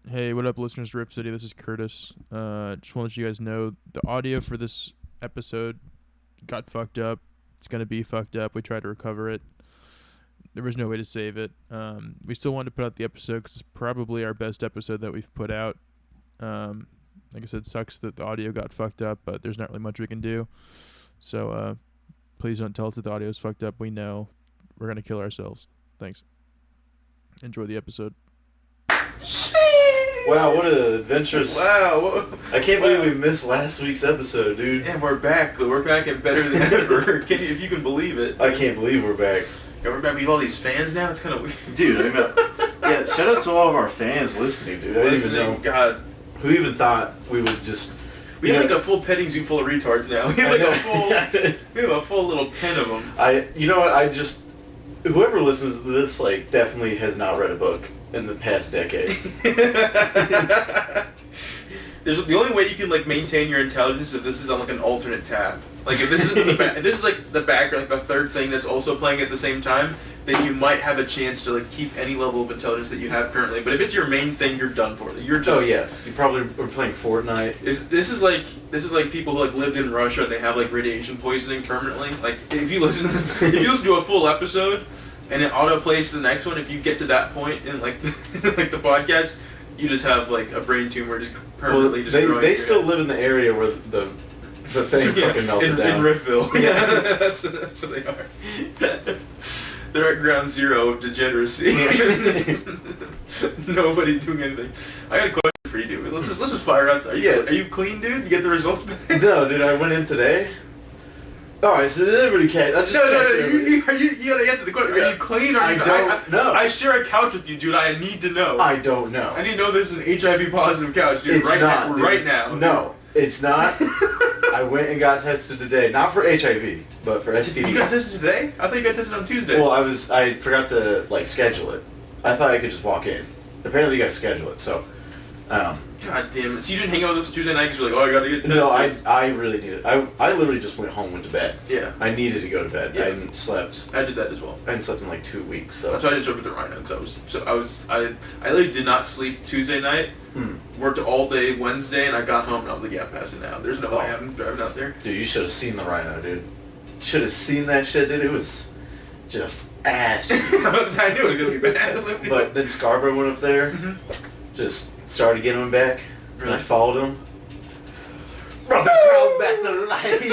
Hey, what up, listeners? Riff City. This is Curtis. Just want to let you guys know the audio for this episode got fucked up. It's gonna be fucked up. We tried to recover it. There was no way to save it. We still wanted to put out the episode because it's probably our best episode that we've put out. Like I said, it sucks that the audio got fucked up, but there's not really much we can do. So please don't tell us that the audio is fucked up. We know we're gonna kill ourselves. Thanks. Enjoy the episode. Wow, what an adventurous... Wow. I can't believe we missed last week's episode, dude. And we're back. We're back and better than ever. If you can believe it. I can't believe we're back. Yeah, we're back. We have all these fans now. It's kind of weird. Dude, I mean, yeah, shout out to all of our fans listening, dude. I didn't even know. God. Who even thought we would just... We have like a full petting zoo full of retards now. We have a full little pen of them. You know what, whoever listens to this, like, definitely has not read a book in the past decade. The only way you can like maintain your intelligence if this is on like an alternate tab. Like if this is if this is like the background, like the third thing that's also playing at the same time, then you might have a chance to like keep any level of intelligence that you have currently. But if it's your main thing, you're done for. You're just. Oh yeah, you probably were playing Fortnite. This is like people who like lived in Russia and they have like radiation poisoning permanently. Like if you listen to a full episode and it auto plays to the next one, if you get to that point in like like the podcast, you just have like a brain tumor just permanently destroyed. They still live in the area where the thing fucking melted down. In Riffville. Yeah. that's what they are. They're at ground zero of degeneracy. Nobody doing anything. I got a question for you, dude. Let's just fire out. Are you clean, dude? You get the results back? No, dude. I went in today. Alright, so everybody can't. No. You gotta answer the question. Are you clean or are you not? I don't know. I share a couch with you, dude. I need to know. I don't know. I need to know this is an HIV positive couch, dude. It's not, now. dude. Right now. No, it's not. I went and got tested today. Not for HIV, but for STD. You got tested today? I thought you got tested on Tuesday. Well, I forgot to, like, schedule it. I thought I could just walk in. Apparently you gotta schedule it, so... God damn it. So you didn't hang out with us Tuesday night because you're like, oh, I gotta get tested? No, I really needed it. I literally just went home and went to bed. Yeah. I needed to go to bed. Yeah. I hadn't slept. I did that as well. I hadn't slept in like 2 weeks, so... That's why I didn't show up at the Rhino, because I literally did not sleep Tuesday night, worked all day Wednesday, and I got home and I was like, yeah, I'm passing out. There's no way I'm driving out there. Dude, you should have seen the Rhino, dude. Should have seen that shit, dude. It was just ass. I knew it was going to be bad. But then Scarborough went up there, just started getting him back, and I followed him. Brought the crowd back to life!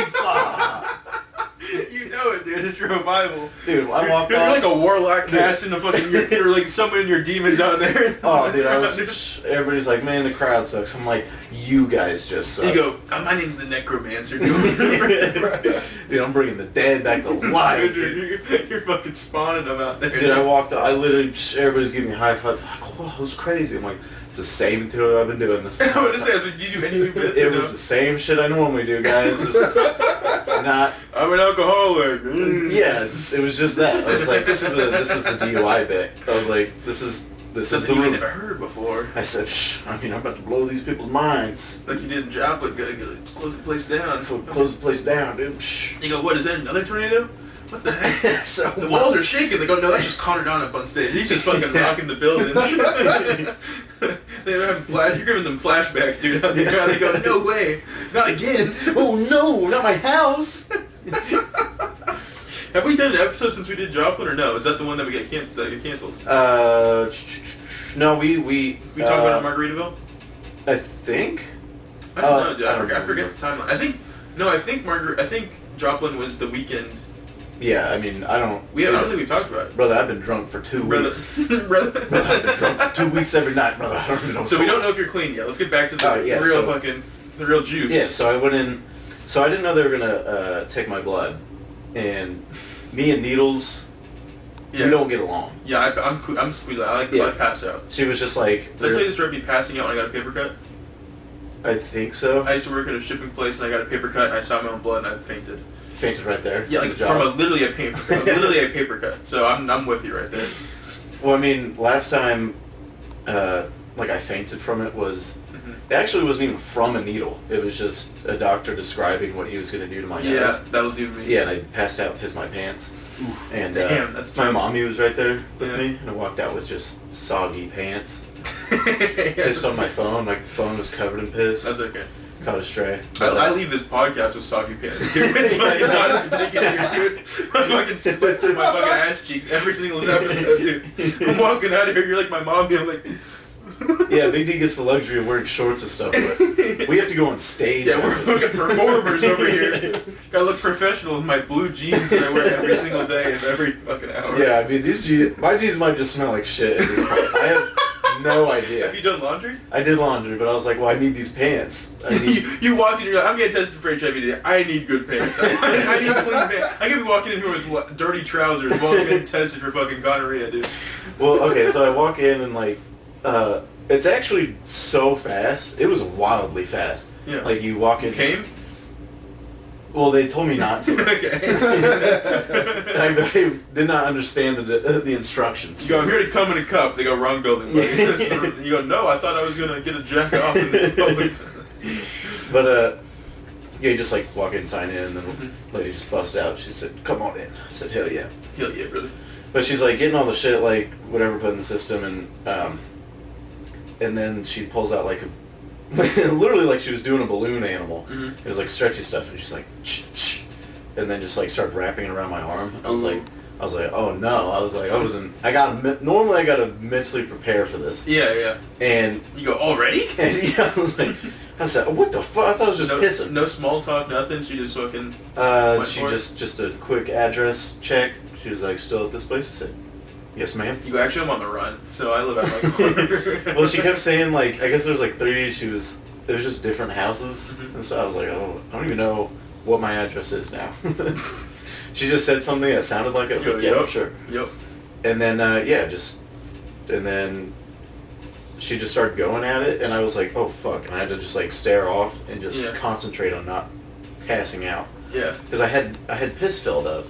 You know it, dude. It's revival. Dude, I walked You're off. like a warlock casting the fucking... You're like summoning your demons out there. Oh, dude, everybody's like, man, the crowd sucks. I'm like, you guys just suck. You go, my name's the Necromancer, dude. Dude, I'm bringing the dead back to life. Dude, you're fucking spawning them out there. Dude, I walked out. I literally, everybody's giving me high fives. Like, wow, it was crazy. I'm like, it's the same tour I've been doing this time. I was gonna say, you do anything but It was the same shit I normally do, guys. It's not... I'm an alcoholic. Yeah, it was just that. I was like, this is the DUI bit. I was like, this is something the you room. never heard before. I said, I'm about to blow these people's minds. Like you did in Joplin, gotta close the place down. Close the place down, dude. You go, what is that, another tornado? What the heck? So the walls are shaking. They go, no, that's just Connor Don up on stage. He's just fucking rocking the building. They're having you're giving them flashbacks, dude. Out there. They go, no way, not again. Oh no, not my house. Have we done an episode since we did Joplin, or no? Is that the one that got canceled? No, we talked about it in Margaritaville. I think. I don't know, dude. I forget the timeline. I think Joplin was the weekend. Yeah, I mean, I don't think we talked about it. Brother, I've been drunk for 2 weeks. Brother, I've been drunk for 2 weeks every night, brother. I don't even know. So we don't know if you're clean yet. Let's get back to the real juice. Yeah, so I went in. So I didn't know they were gonna take my blood, and me and Needles, we don't get along. Yeah, I'm squealing. I passed out. She was just like. Did I tell you the story of me passing out when I got a paper cut? I think so. I used to work at a shipping place and I got a paper cut and I saw my own blood and I fainted. Fainted right there. Yeah, like from literally a paper cut. So I'm with you right there. Well, I mean, last time, like I fainted from it was, it actually wasn't even from a needle. It was just a doctor describing what he was going to do to my nose. Yeah, that'll do me. Yeah, and I passed out, pissed my pants. Oof, and damn, that's my mommy was right there with me, and I walked out with just soggy pants. Pissed on my phone. My phone was covered in piss. That's okay. Caught a stray. I leave this podcast with soggy pants. Dude, it's fucking honest to take it here, dude. I fucking sweat through my fucking ass cheeks every single episode, dude. I'm walking out of here, you're like my mom, being like... Yeah, Big D gets the luxury of wearing shorts and stuff, but we have to go on stage. Yeah, we're fucking performers over here. Gotta look professional with my blue jeans that I wear every single day and every fucking hour. Yeah, I mean, my jeans might just smell like shit at this point. I have no idea. Have you done laundry? I did laundry, but I was like, well, I need these pants. You walked in and you're like, I'm getting tested for HIV today. I need good pants. I need clean pants. I could be walking in here with dirty trousers while I'm getting tested for fucking gonorrhea, dude. Well, okay, so I walk in and like, it's actually so fast. It was wildly fast. Yeah. Like you walk in. You came? Well, they told me not to. Okay. I did not understand the instructions. You go, I'm here to come in a cup. They go, wrong building. Buddy. You go, no, I thought I was gonna get a jack off in this public. But yeah, you just like walk in, sign in, and then the lady just bust out. She said, "Come on in." I said, "Hell yeah." Hell yeah, brother. But she's like getting all the shit, like whatever put in the system, and then she pulls out like literally like she was doing a balloon animal. Mm-hmm. It was like stretchy stuff, and she's like, shh, and then just like started wrapping it around my arm. I was like, oh no. I was like, normally I gotta mentally prepare for this. Yeah, yeah. And you go, already? And yeah, I said, what the fuck? I thought it was just pissing. No small talk, nothing. She just fucking. She just a quick address check. She was like, still at this place? I said, yes, ma'am. You go, actually, I'm on the run, so I live out my corner. Well, she kept saying, like, I guess there was like 3, it was just different houses. Mm-hmm. And so I was like, oh, I don't even know what my address is now. She just said something that sounded like it. I was like, yeah, sure. Yep. And then, and then she just started going at it, and I was like, oh, fuck. And I had to just, like, stare off and just concentrate on not passing out. Yeah. Because I had piss filled up.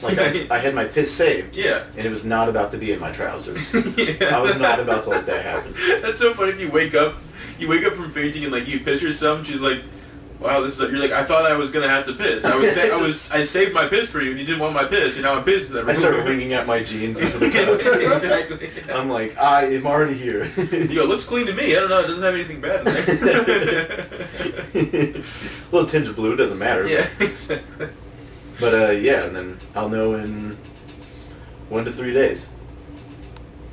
Like, I had my piss saved. Yeah. And it was not about to be in my trousers. Yeah. I was not about to let that happen. That's so funny if you wake up from fainting and, like, you piss yourself, and she's like, wow, this is you're like, I thought I was gonna have to piss. I saved my piss for you, and you didn't want my piss, and now I'm pissed. I started wringing out my jeans into the cup. Exactly. I'm like, I am already here. You go, looks clean to me. I don't know, it doesn't have anything bad in there. A little tinge of blue, doesn't matter. Yeah, exactly. But yeah, and then I'll know in 1 to 3 days.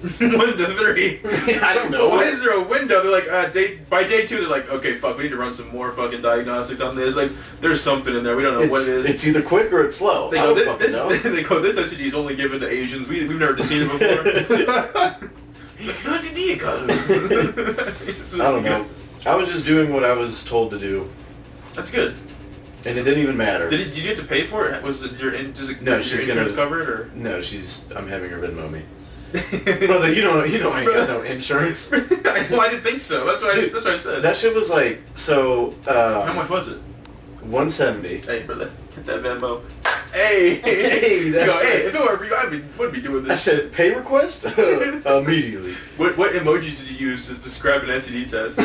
1 to 3. I don't know. Why is there a window? They're like, by day 2, they're like, okay, fuck, we need to run some more fucking diagnostics on this. Like, there's something in there. We don't know what it is. It's either quick or it's slow. They go, this STD is only given to Asians. We've never seen it before. I don't know. I was just doing what I was told to do. That's good. And it didn't even matter. Did you have to pay for it? Was it your no? She's insurance gonna cover it or? No, I'm having her Venmo me. Brother, you don't I ain't got no insurance. Well, I didn't think so. That's what I said. That shit was like so. How much was it? $170. Hey, brother, hit that Venmo. Hey, that's go, hey, if it were for you, I wouldn't be doing this. I said, pay request? Immediately. What emojis did you use to describe an STD test?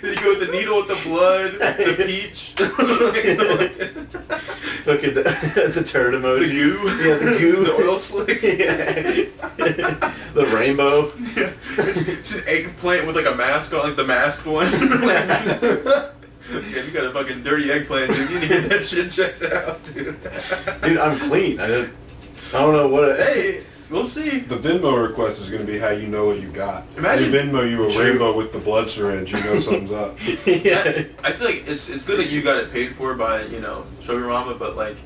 Did you go with the needle with the blood, the peach? Fucking the turd emoji. The goo? Yeah, the goo. The oil slick? Yeah. The rainbow. Yeah. It's an eggplant with like a mask on, like the masked one. Yeah, you got a fucking dirty eggplant, dude. You need to get that shit checked out, dude. Dude, I'm clean. I don't know what. Hey, we'll see. The Venmo request is going to be how you know what you got. Imagine they Venmo you a rainbow with the blood syringe. You know something's up. Yeah. I feel like it's good that you got it paid for by sugar mama, but like,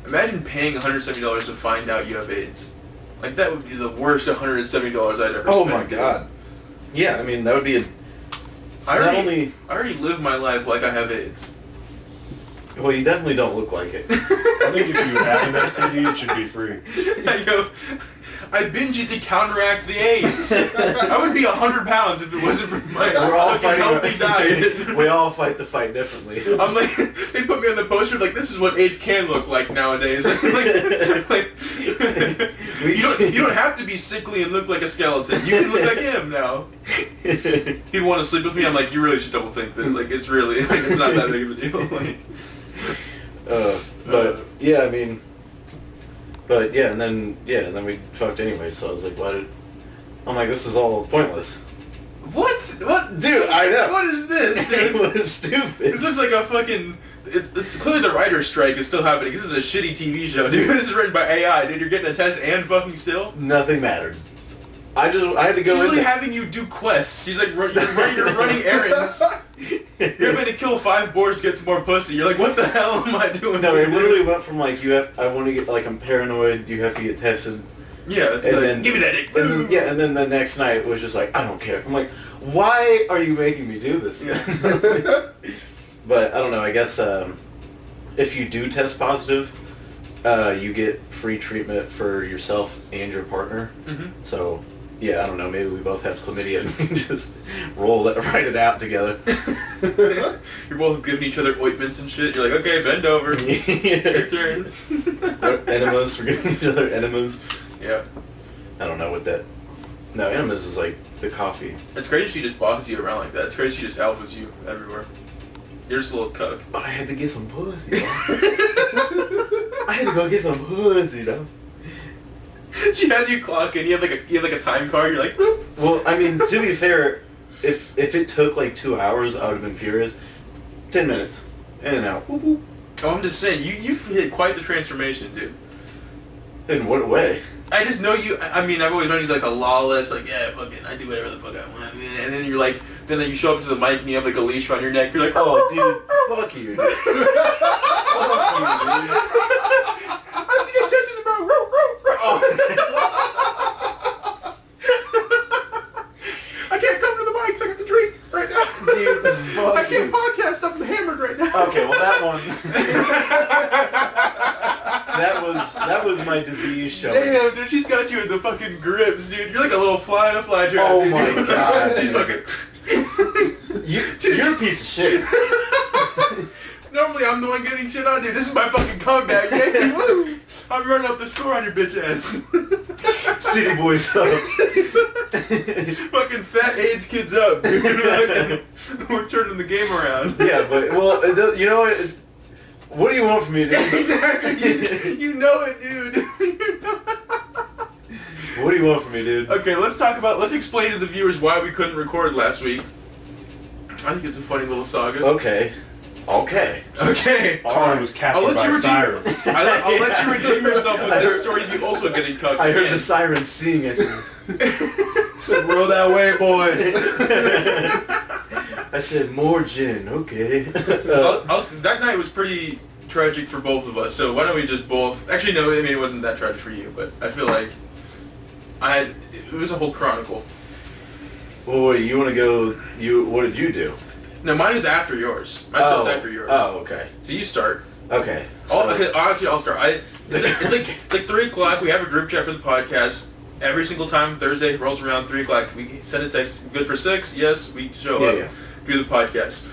imagine paying $170 to find out you have AIDS. Like that would be the worst $170 I'd ever spent. Oh my god. Yeah, I mean that would be I already live my life like I have AIDS. Well, you definitely don't look like it. I think if you have an STD, it should be free. I binge it to counteract the AIDS. I would be 100 pounds if it wasn't for my healthy diet. We all fight the fight differently. I'm like, they put me on the poster like, this is what AIDS can look like nowadays. like, you don't have to be sickly and look like a skeleton. You can look like him now. People want to sleep with me. I'm like, you really should double think that. Like, it's really it's not that big of a deal. Like, but yeah, I mean, but yeah, and then we fucked anyway. So I was like, why I'm like, this was all pointless. What? What? Dude, I know. What is this, dude? It was stupid. This looks like a fucking... It's clearly the writer's strike is still happening. This is a shitty TV show, dude. This is written by AI, dude. You're getting a test and fucking still? Nothing mattered. I had to go She's really in. having you do quests. She's like, you're running errands. You're going to kill 5 boars to get some more pussy. You're like, what the hell am I doing? No, here, it literally went from like, I want to get, like, I'm paranoid, you have to get tested. Yeah, And like, then, give me that dick. And then, and then the next night was just like, I don't care. I'm like, why are you making me do this? Yeah. But I don't know, I guess if you do test positive, you get free treatment for yourself and your partner. Mm-hmm. So, yeah, I don't know, maybe we both have chlamydia and we can just write it out together. You're both giving each other ointments and shit. You're like, okay, bend over. Your turn. Enemas, we're giving each other enemas. Yeah. I don't know what that... No, enemas is like the coffee. It's crazy she just bosses you around like that. It's crazy she just alphas you everywhere. You're just a little cuck. But I had to get some pussy, though. I had to go get some pussy, though. She has you clock in. You have like a time card. You're like, whoop. Well, I mean, to be fair, if it took like 2 hours, I would have been furious. 10 minutes, in and out. Whoop, whoop. Oh, I'm just saying, you've hit quite the transformation, dude. In what way? I just know you. I mean, I've always known you like a lawless, like, yeah, fucking, I do whatever the fuck I want. And then you're like, then you show up to the mic and you have like a leash around your neck. You're like, Oh, dude, fuck you, dude. Fuck you, dude. I have to get tested about. I can't come to the mic, so I have to drink right now. Dude, fuck I can't you. podcast. I'm hammered right now. Okay, well that one. that was my disease show. Damn, dude, she's got you in the fucking grips, dude. You're like a little fly in a fly trap. Oh dude. my God, She's dude. fucking. You're a piece of shit. Normally I'm the one getting shit on, dude. This is my fucking comeback, yeah? Woo! I'm running up the score on your bitch ass. City boys up. Fucking fat AIDS kids up, dude. We're turning the game around. Yeah, but well, you know what? What do you want from me, dude? Exactly. You know it, dude. What do you want from me, dude? Okay, let's explain to the viewers why we couldn't record last week. I think it's a funny little saga. Okay. Okay. Colin was captured by a siren. I'll let you redeem yourself with this story of you also getting cucked. I heard again. the siren sing. I said, So roll that way, boys. I said, more gin, okay. That night was pretty tragic for both of us, so why don't we just both... Actually, no, I mean, it wasn't that tragic for you, but I feel like it was a whole chronicle. Well, wait, you want to go... What did you do? No, mine is after yours. My stuff's after yours. Oh, okay. So you start. Okay. I'll start. It's like 3 o'clock. We have a group chat for the podcast. Every single time Thursday rolls around 3 o'clock, we send a text. Good for 6? Yes, we show up. Yeah. Do the podcast.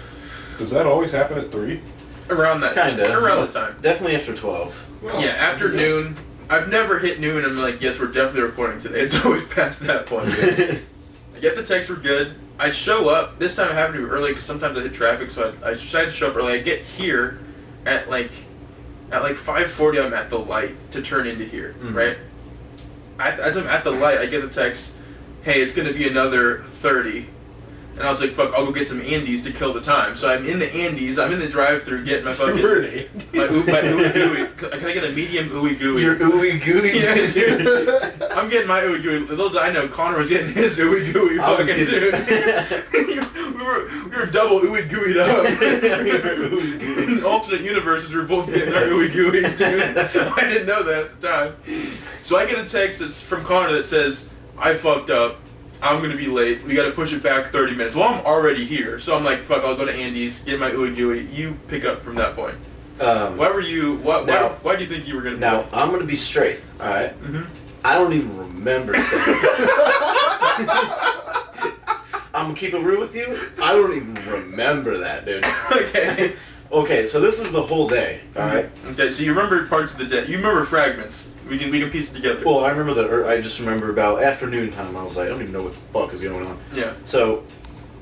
Does that always happen at 3? Around that. Kinda. Around the time. Definitely after 12. Well, Yeah, after noon. I've never hit noon and I'm like, yes, we're definitely recording today. It's always past that point. I get the text, we're good. I show up. This time I have to be early because sometimes I hit traffic, so I decided to show up early. I get here at like 5:40. I'm at the light to turn into here, right? As I'm at the light, I get the text, hey, it's going to be another 30. And I was like, fuck, I'll go get some Andes to kill the time. So I'm in the Andes. I'm in the drive-thru getting my fucking... my ooey gooey. Can I get a medium ooey gooey? Your ooey gooey? Yeah, dude. I'm getting my ooey gooey. Little did I know, Connor was getting his ooey gooey fucking dude. we were double ooey gooeyed up. In alternate universes, we were both getting our ooey gooey, dude. I didn't know that at the time. So I get a text that's from Connor that says, I fucked up. I'm going to be late. We got to push it back 30 minutes. Well, I'm already here. So I'm like, fuck, I'll go to Andy's, get my ooey gooey. You pick up from that point. Why were you, why do you think you were going to be late? Now, I'm going to be straight, alright? Mm-hmm. I don't even remember saying I'm going to keep it real with you. I don't even remember that, dude. Okay. Okay, so this is the whole day, alright? Okay, so you remember parts of the day. You remember fragments. We can piece it together. Well, I just remember about afternoon time. I was like, I don't even know what the fuck is going on. Yeah. So,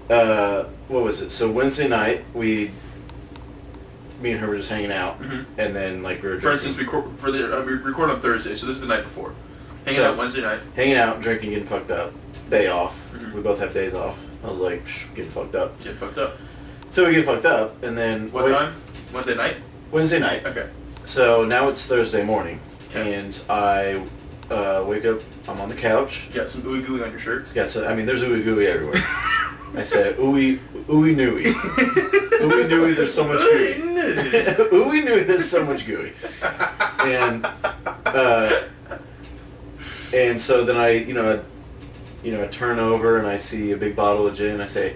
what was it? So Wednesday night, me and her were just hanging out, and then like we were. For instance, we record on Thursday, so this is the night before. Hanging out Wednesday night. Hanging out, drinking, getting fucked up. Day off. Mm-hmm. We both have days off. I was like, getting fucked up. Get fucked up. So we get fucked up, and then... What time? Wednesday night? Wednesday night. Okay. So now it's Thursday morning, Okay. and I wake up, I'm on the couch. You got some ooey gooey on your shirt? There's ooey gooey everywhere. I said, ooey nooey. Ooey nooey, there's so much gooey. Ooey nooey, there's so much gooey. And so then I turn over and I see a big bottle of gin and I say,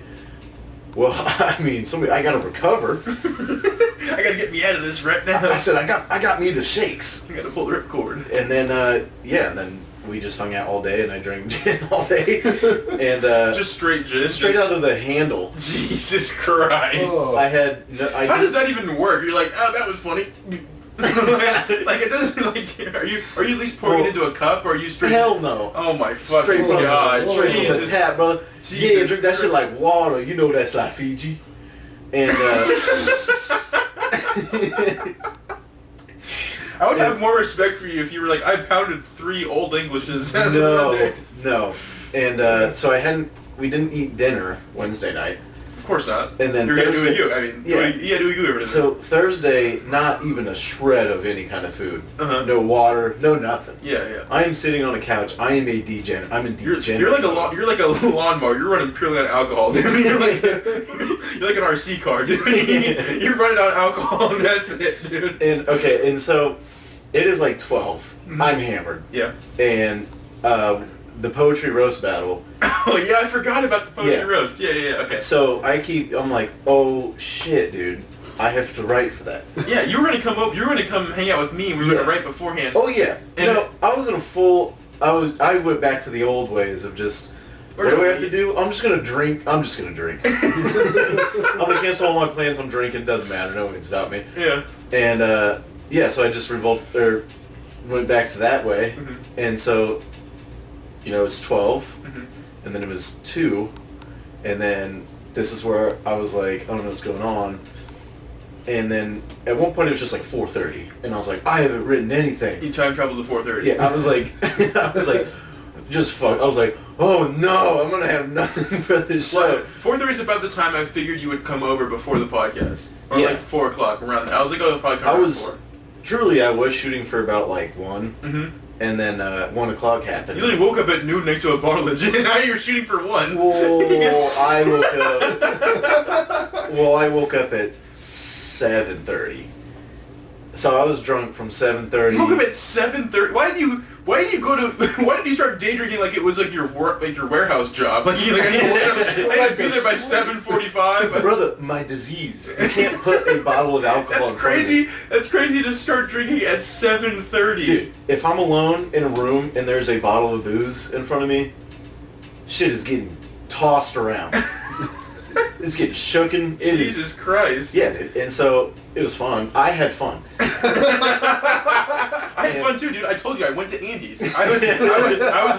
well, I mean, I gotta recover. I gotta get me out of this right now. I said, I got me the shakes. I gotta pull the ripcord. And then, and then we just hung out all day and I drank gin all day. And, just straight gin? Straight out of the handle. Jesus Christ. Oh. How does that even work? You're like, oh, that was funny. Like it doesn't are you at least pouring it into a cup or are you straight? Hell no. Oh my fucking god. Straight from the tap, brother. Yeah, drink that shit like water. You know that's like Fiji. And I would have more respect for you if you were like, I pounded 3 Old Englishes. No. And so we didn't eat dinner Wednesday night. Of course not. And then you're Thursday, doing you. I mean, yeah. Do you everything. So Thursday, not even a shred of any kind of food. Uh-huh. No water, no nothing. Yeah. I am sitting on a couch. I am a degen. I'm a degenerate. You're like a lawnmower. You're running purely on alcohol, dude. You're like an RC car, dude. You're running on alcohol, and that's it, dude. And so it is like 12. Mm-hmm. I'm hammered. Yeah. And the poetry roast battle. Oh yeah, I forgot about the poetry roast. Yeah. Okay. So I'm like, oh shit, dude. I have to write for that. Yeah, you were gonna come over. You were gonna come hang out with me. We were gonna write beforehand. Oh yeah. And I was in a full. I went back to the old ways of just. What do I have to do? I'm just gonna drink. I'm gonna cancel all my plans. I'm drinking. Doesn't matter. No one can stop me. Yeah. And so I just went back to that way, mm-hmm. and so. It was 12, mm-hmm. and then it was 2, and then this is where I was like, I don't know what's going on. And then at one point it was just like 4:30, and I was like, I haven't written anything. You time traveled to 4:30. Yeah, I was like, just fuck. I was like, oh no, I'm gonna have nothing for this show. 4:30 is about the time I figured you would come over before the podcast, or like 4 o'clock around there. I was like, oh, the podcast. Truly, I was shooting for about like 1. Mm-hmm. And then 1 o'clock happened. You literally woke up at noon next to a bottle of gin. Now you're shooting for 1. Whoa, I woke up at 7:30. So I was drunk from 7:30. You woke up at 7:30. Why did you start day drinking like it was like your warehouse job? Like I had to be there by 7:45. Brother, my disease. You can't put a bottle of alcohol. That's crazy. That's crazy to start drinking at 7:30. Dude, if I'm alone in a room and there's a bottle of booze in front of me, shit is getting tossed around. It's getting shooken. Jesus Christ. Yeah, dude. And so it was fun. I had fun. I had fun too, dude. I told you I went to Andy's. I was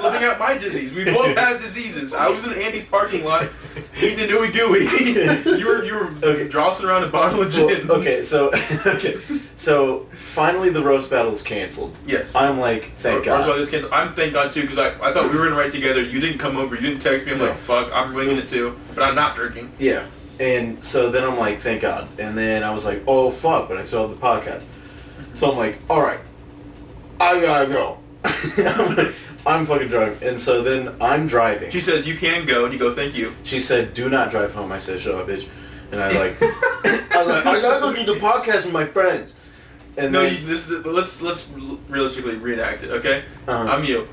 living out my disease. We both have diseases. I was in Andy's parking lot eating a ooey gooey. You were drossing around a bottle of gin. Well, so finally the roast battle is canceled. Yes. I'm like, thank God. Roast battle is canceled. I'm thank God too because I thought we were gonna write together. You didn't come over. You didn't text me. I'm like, fuck. I'm winging it too, but I'm not drinking. Yeah. And so then I'm like, thank God. And then I was like, oh fuck, but I still have the podcast. So I'm like, all right, I gotta go. I'm fucking drunk. And so then I'm driving. She says, you can go. And you go, thank you. She said, do not drive home. I said, shut up, bitch. And I was like, I gotta go do the podcast with my friends. And no, then, let's realistically reenact it, okay? Uh-huh. I'm you.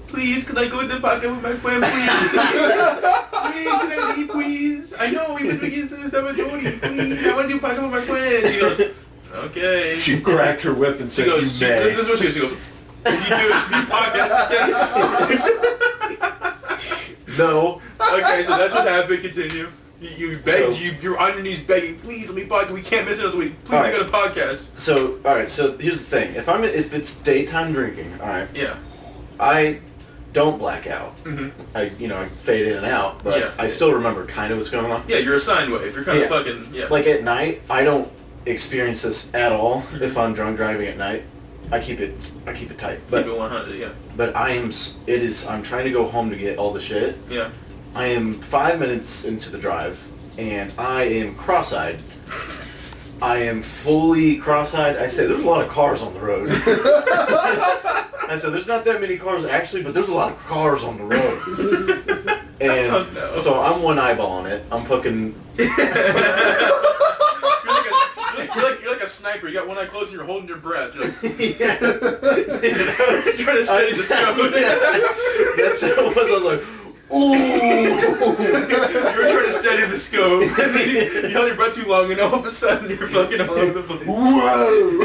Please, can I go to the podcast with my friend, please? Please, can I leave, please? I know, we've been drinking since 7:20, please. I want to do a podcast with my friend. She goes, okay. She cracked her whip and said, you may. This is what she goes. She goes, can you do the podcast again? no. Okay, so that's what happened. Continue. You begged, you're on your knees begging, please let me podcast. We can't miss another week. Please make it a podcast. So, alright, so here's the thing. If it's daytime drinking, alright. Yeah. I don't black out. Mm-hmm. I fade in and out, but I still remember kind of what's going on. Yeah, you're a sine wave. You're kind of fucking, Like at night, I don't experience this at all if I'm drunk driving at night. I keep it tight. But keep it 100, yeah. But I'm trying to go home to get all the shit. Yeah. I am 5 minutes into the drive, and I am cross-eyed. I am fully cross-eyed. I say, there's a lot of cars on the road. I said, there's not that many cars actually, but there's a lot of cars on the road. And so I'm one eyeball on it. I'm fucking... You're like a sniper. You got one eye closed and you're holding your breath. You're like, yeah. You're trying to steady the scope. That's how it was. I was like, ooh. You were trying to steady the scope. You held your breath too long, and all of a sudden you're fucking all over the place. Whoa.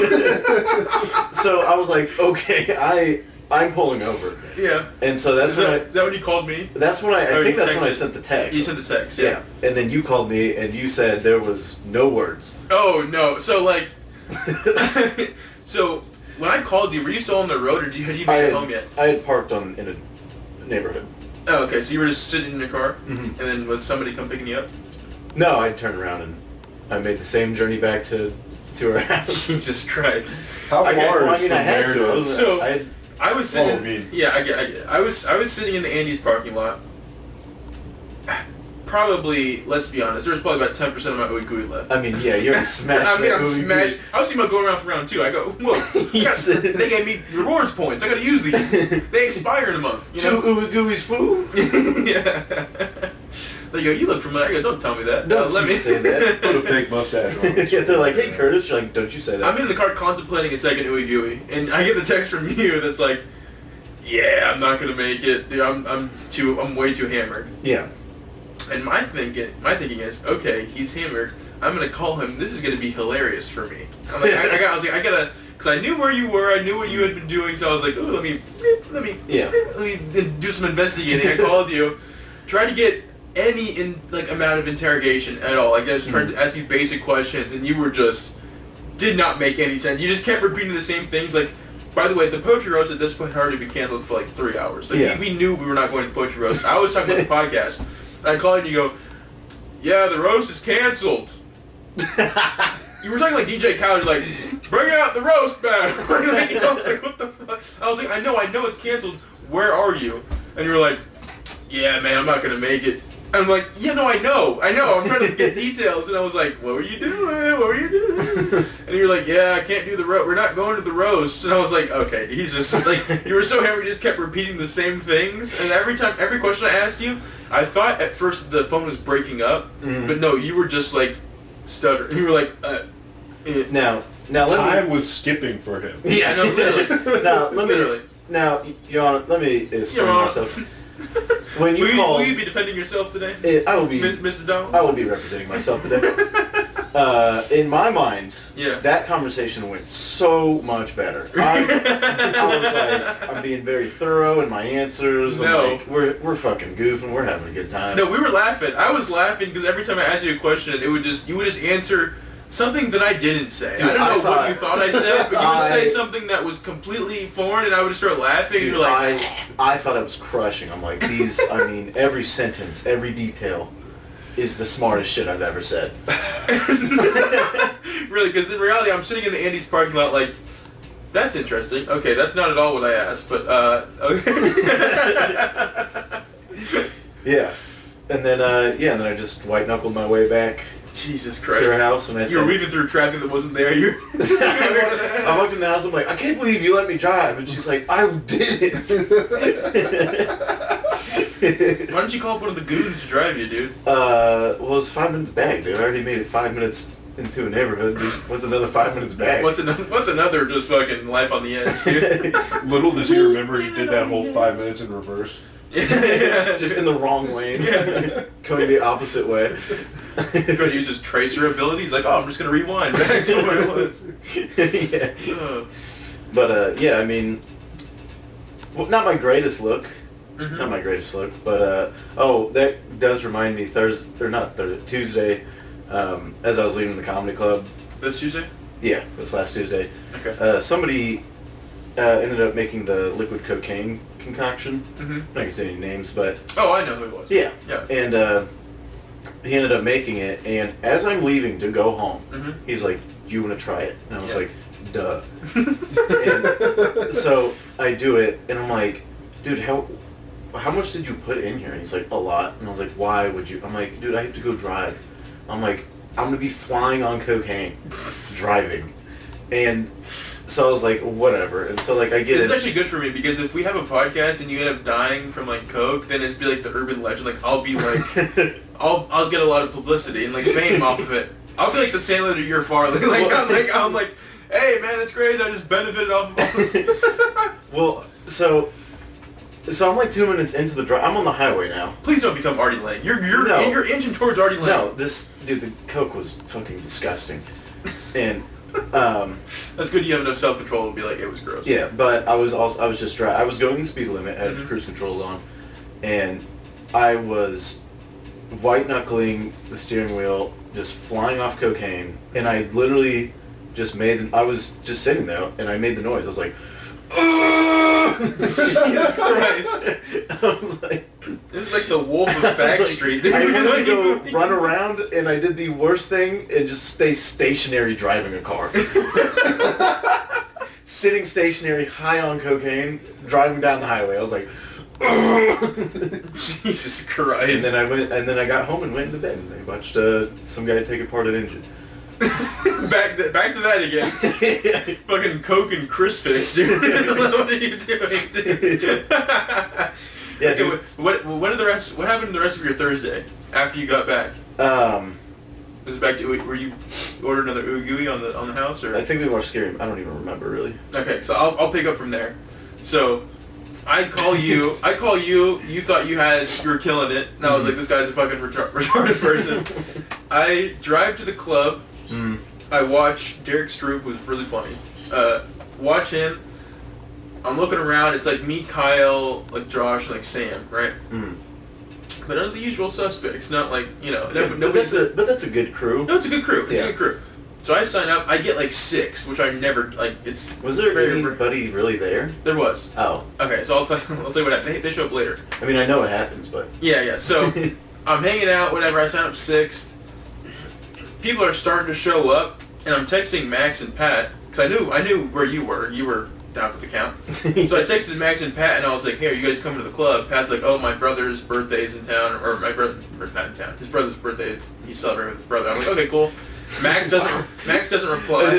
So I was like, okay, I'm pulling over. Yeah. And so that's is that when you called me? That's when I think that's when I sent the text. You sent the text, yeah. And then you called me and you said there was no words. Oh no! So like, so when I called you, were you still on the road, or had you made it home yet? I had parked in a neighborhood. Oh, okay. So you were just sitting in your car, mm-hmm. and then was somebody come picking you up? No, I turned around and I made the same journey back to our house. Jesus Christ! How far I is mean, I had to. So I was sitting. Oh, I mean. Yeah, I get. I was sitting in the Andy's parking lot. Probably, let's be honest, there's probably about 10% of my ooey gooey left. I mean, yeah, you're smashed. I mean, I'm ooey smashed. gooey. I was thinking about going around for round 2. I go, whoa, they gave me rewards points. I gotta use these. They expire in a month. You know? 2 ooey gooey's food? Yeah. They go, you look familiar. I go, don't tell me that. Don't let me say that. Put a fake mustache on. Yeah, they're like, hey Curtis, you're like, don't you say that. I'm in the car contemplating a second ooey gooey, and I get the text from you that's like, yeah, I'm not gonna make it. Dude, I'm way too hammered. Yeah. And my thinking is, okay, he's hammered. I'm gonna call him. This is gonna be hilarious for me. I'm like, I gotta, because I knew where you were. I knew what you had been doing. So I was like, oh, let me do some investigating. I called you, tried to get any amount of interrogation at all. Like I just tried to ask you basic questions, and you were just did not make any sense. You just kept repeating the same things. Like, by the way, the poetry roast at this point had already been canceled for like 3 hours. Like we knew we were not going to poetry roast. I was talking about the podcast. I call and you go, yeah, the roast is canceled. You were talking like DJ Khaled, like, bring out the roast back. I was like, what the fuck? I was like, I know it's canceled. Where are you? And you were like, yeah, man, I'm not going to make it. And I'm like, yeah, no, I know. I'm trying to get details. And I was like, what were you doing? And you were like, yeah, I can't do the roast. We're not going to the roast. And I was like, okay. He's just like, you were so hammered, you just kept repeating the same things. And every question I asked you, I thought at first the phone was breaking up. But no, you were just like stuttering. You were like, Now I was skipping for him. Yeah, no, literally. Now, Your Honor, let me explain myself. When you call, will you be defending yourself today? I will be, Mr. Donald. I will be representing myself today. In my mind, that conversation went so much better. I was like, I'm being very thorough in my answers. I'm like, we're fucking goofing. We're having a good time. No, we were laughing. I was laughing because every time I asked you a question, you would just answer something that I didn't say. Dude, I don't know what you thought I said, but you would say something that was completely foreign, and I would just start laughing. Dude, and you're like, I thought I was crushing. I'm like, every sentence, every detail is the smartest shit I've ever said. Really, because in reality, I'm sitting in the Andy's parking lot like, that's interesting. Okay, that's not at all what I asked, but, okay. Yeah. And then I just white-knuckled my way back. Jesus Christ. To her house, and you were weaving through traffic that wasn't there. I walked in the house, I'm like, I can't believe you let me drive. And she's like, I did it. Why don't you call up one of the goons to drive you, dude? Well, it was 5 minutes back, dude. I already made it 5 minutes into a neighborhood, dude. What's another 5 minutes back? What's another just fucking life on the edge, dude? Little does he remember he did that whole 5 minutes in reverse. Just in the wrong lane. Going the opposite way. Trying to use his tracer ability. He's like, oh, I'm just going to rewind back to where it was. Yeah. But, yeah, I mean, well, not my greatest look. Mm-hmm. Not my greatest look. But, that does remind me, Tuesday, as I was leaving the comedy club. This Tuesday? Yeah, this last Tuesday. Okay. Somebody ended up making the liquid cocaine concoction. Mm-hmm. I'm not going to say any names, but... Oh, I know who it was. Yeah. Yeah. And, he ended up making it, and as I'm leaving to go home, mm-hmm. he's like, do you want to try it? And I was like, duh. And so I do it, and I'm like, dude, how much did you put in here? And he's like, a lot. And I was like, why would you? I'm like, dude, I have to go drive. I'm like, I'm gonna be flying on cocaine, driving, and so I was like, whatever. And so like I get It's actually good for me because if we have a podcast and you end up dying from like coke, then it'd be like the urban legend. Like I'll be like, I'll get a lot of publicity and like fame off of it. I'll be like the Sandler to your Farley. Like I'm like, hey man, that's crazy. I just benefited off of all this. Well, so I'm like 2 minutes into the drive. I'm on the highway now. Please don't become Artie Lang. You're inching towards Artie Lang. No, this dude, the coke was fucking disgusting, and that's good. You have enough self control to be like, it was gross. yeah. But I was just driving. I was going the speed limit. I had cruise control on, and I was white knuckling the steering wheel, just flying off cocaine, and I literally just I was just sitting there, and I made the noise. I was like, Jesus Christ. I was like, this is like the Wolf of Fact Street. I wanted to go run around, and I did the worst thing and just stay stationary driving a car. Sitting stationary, high on cocaine, driving down the highway. I was like, Jesus Christ. and then I got home and went into bed, and I watched some guy take apart an engine. back to that again. Fucking Coke and Chris fix, dude. What are you doing, dude? Yeah, okay, dude. what happened to the rest of your Thursday after you got back? Was it back to, were you ordered another ooey on the house, or? I think we watched Scary. I don't even remember really. Okay, so I'll pick up from there. So I call you. You thought you were killing it, and I was like, this guy's a fucking retarded person. I drive to the club. I watch Derek Stroop, was really funny. Watch him. I'm looking around. It's like me, Kyle, like Josh, and like Sam, right? But none of the usual suspects. Not like But that's a good crew. No, it's a good crew. It's Yeah. a good crew. So I sign up. I get like 6, which I never like. It's Was there very anybody really there? There was. Oh, Okay, so I'll tell you what happened. They show up later. I mean I know it happens, but Yeah. So I'm hanging out, whatever. I sign up 6th. People are starting to show up, and I'm texting Max and Pat because I knew where you were. You were down for the count. So I texted Max and Pat, and I was like, "Hey, are you guys coming to the club?" Pat's like, "Oh, my brother's birthday's in town, or my brother not in town. His brother's birthday is he's celebrating with his brother." I'm like, "Okay, cool." Max doesn't reply. but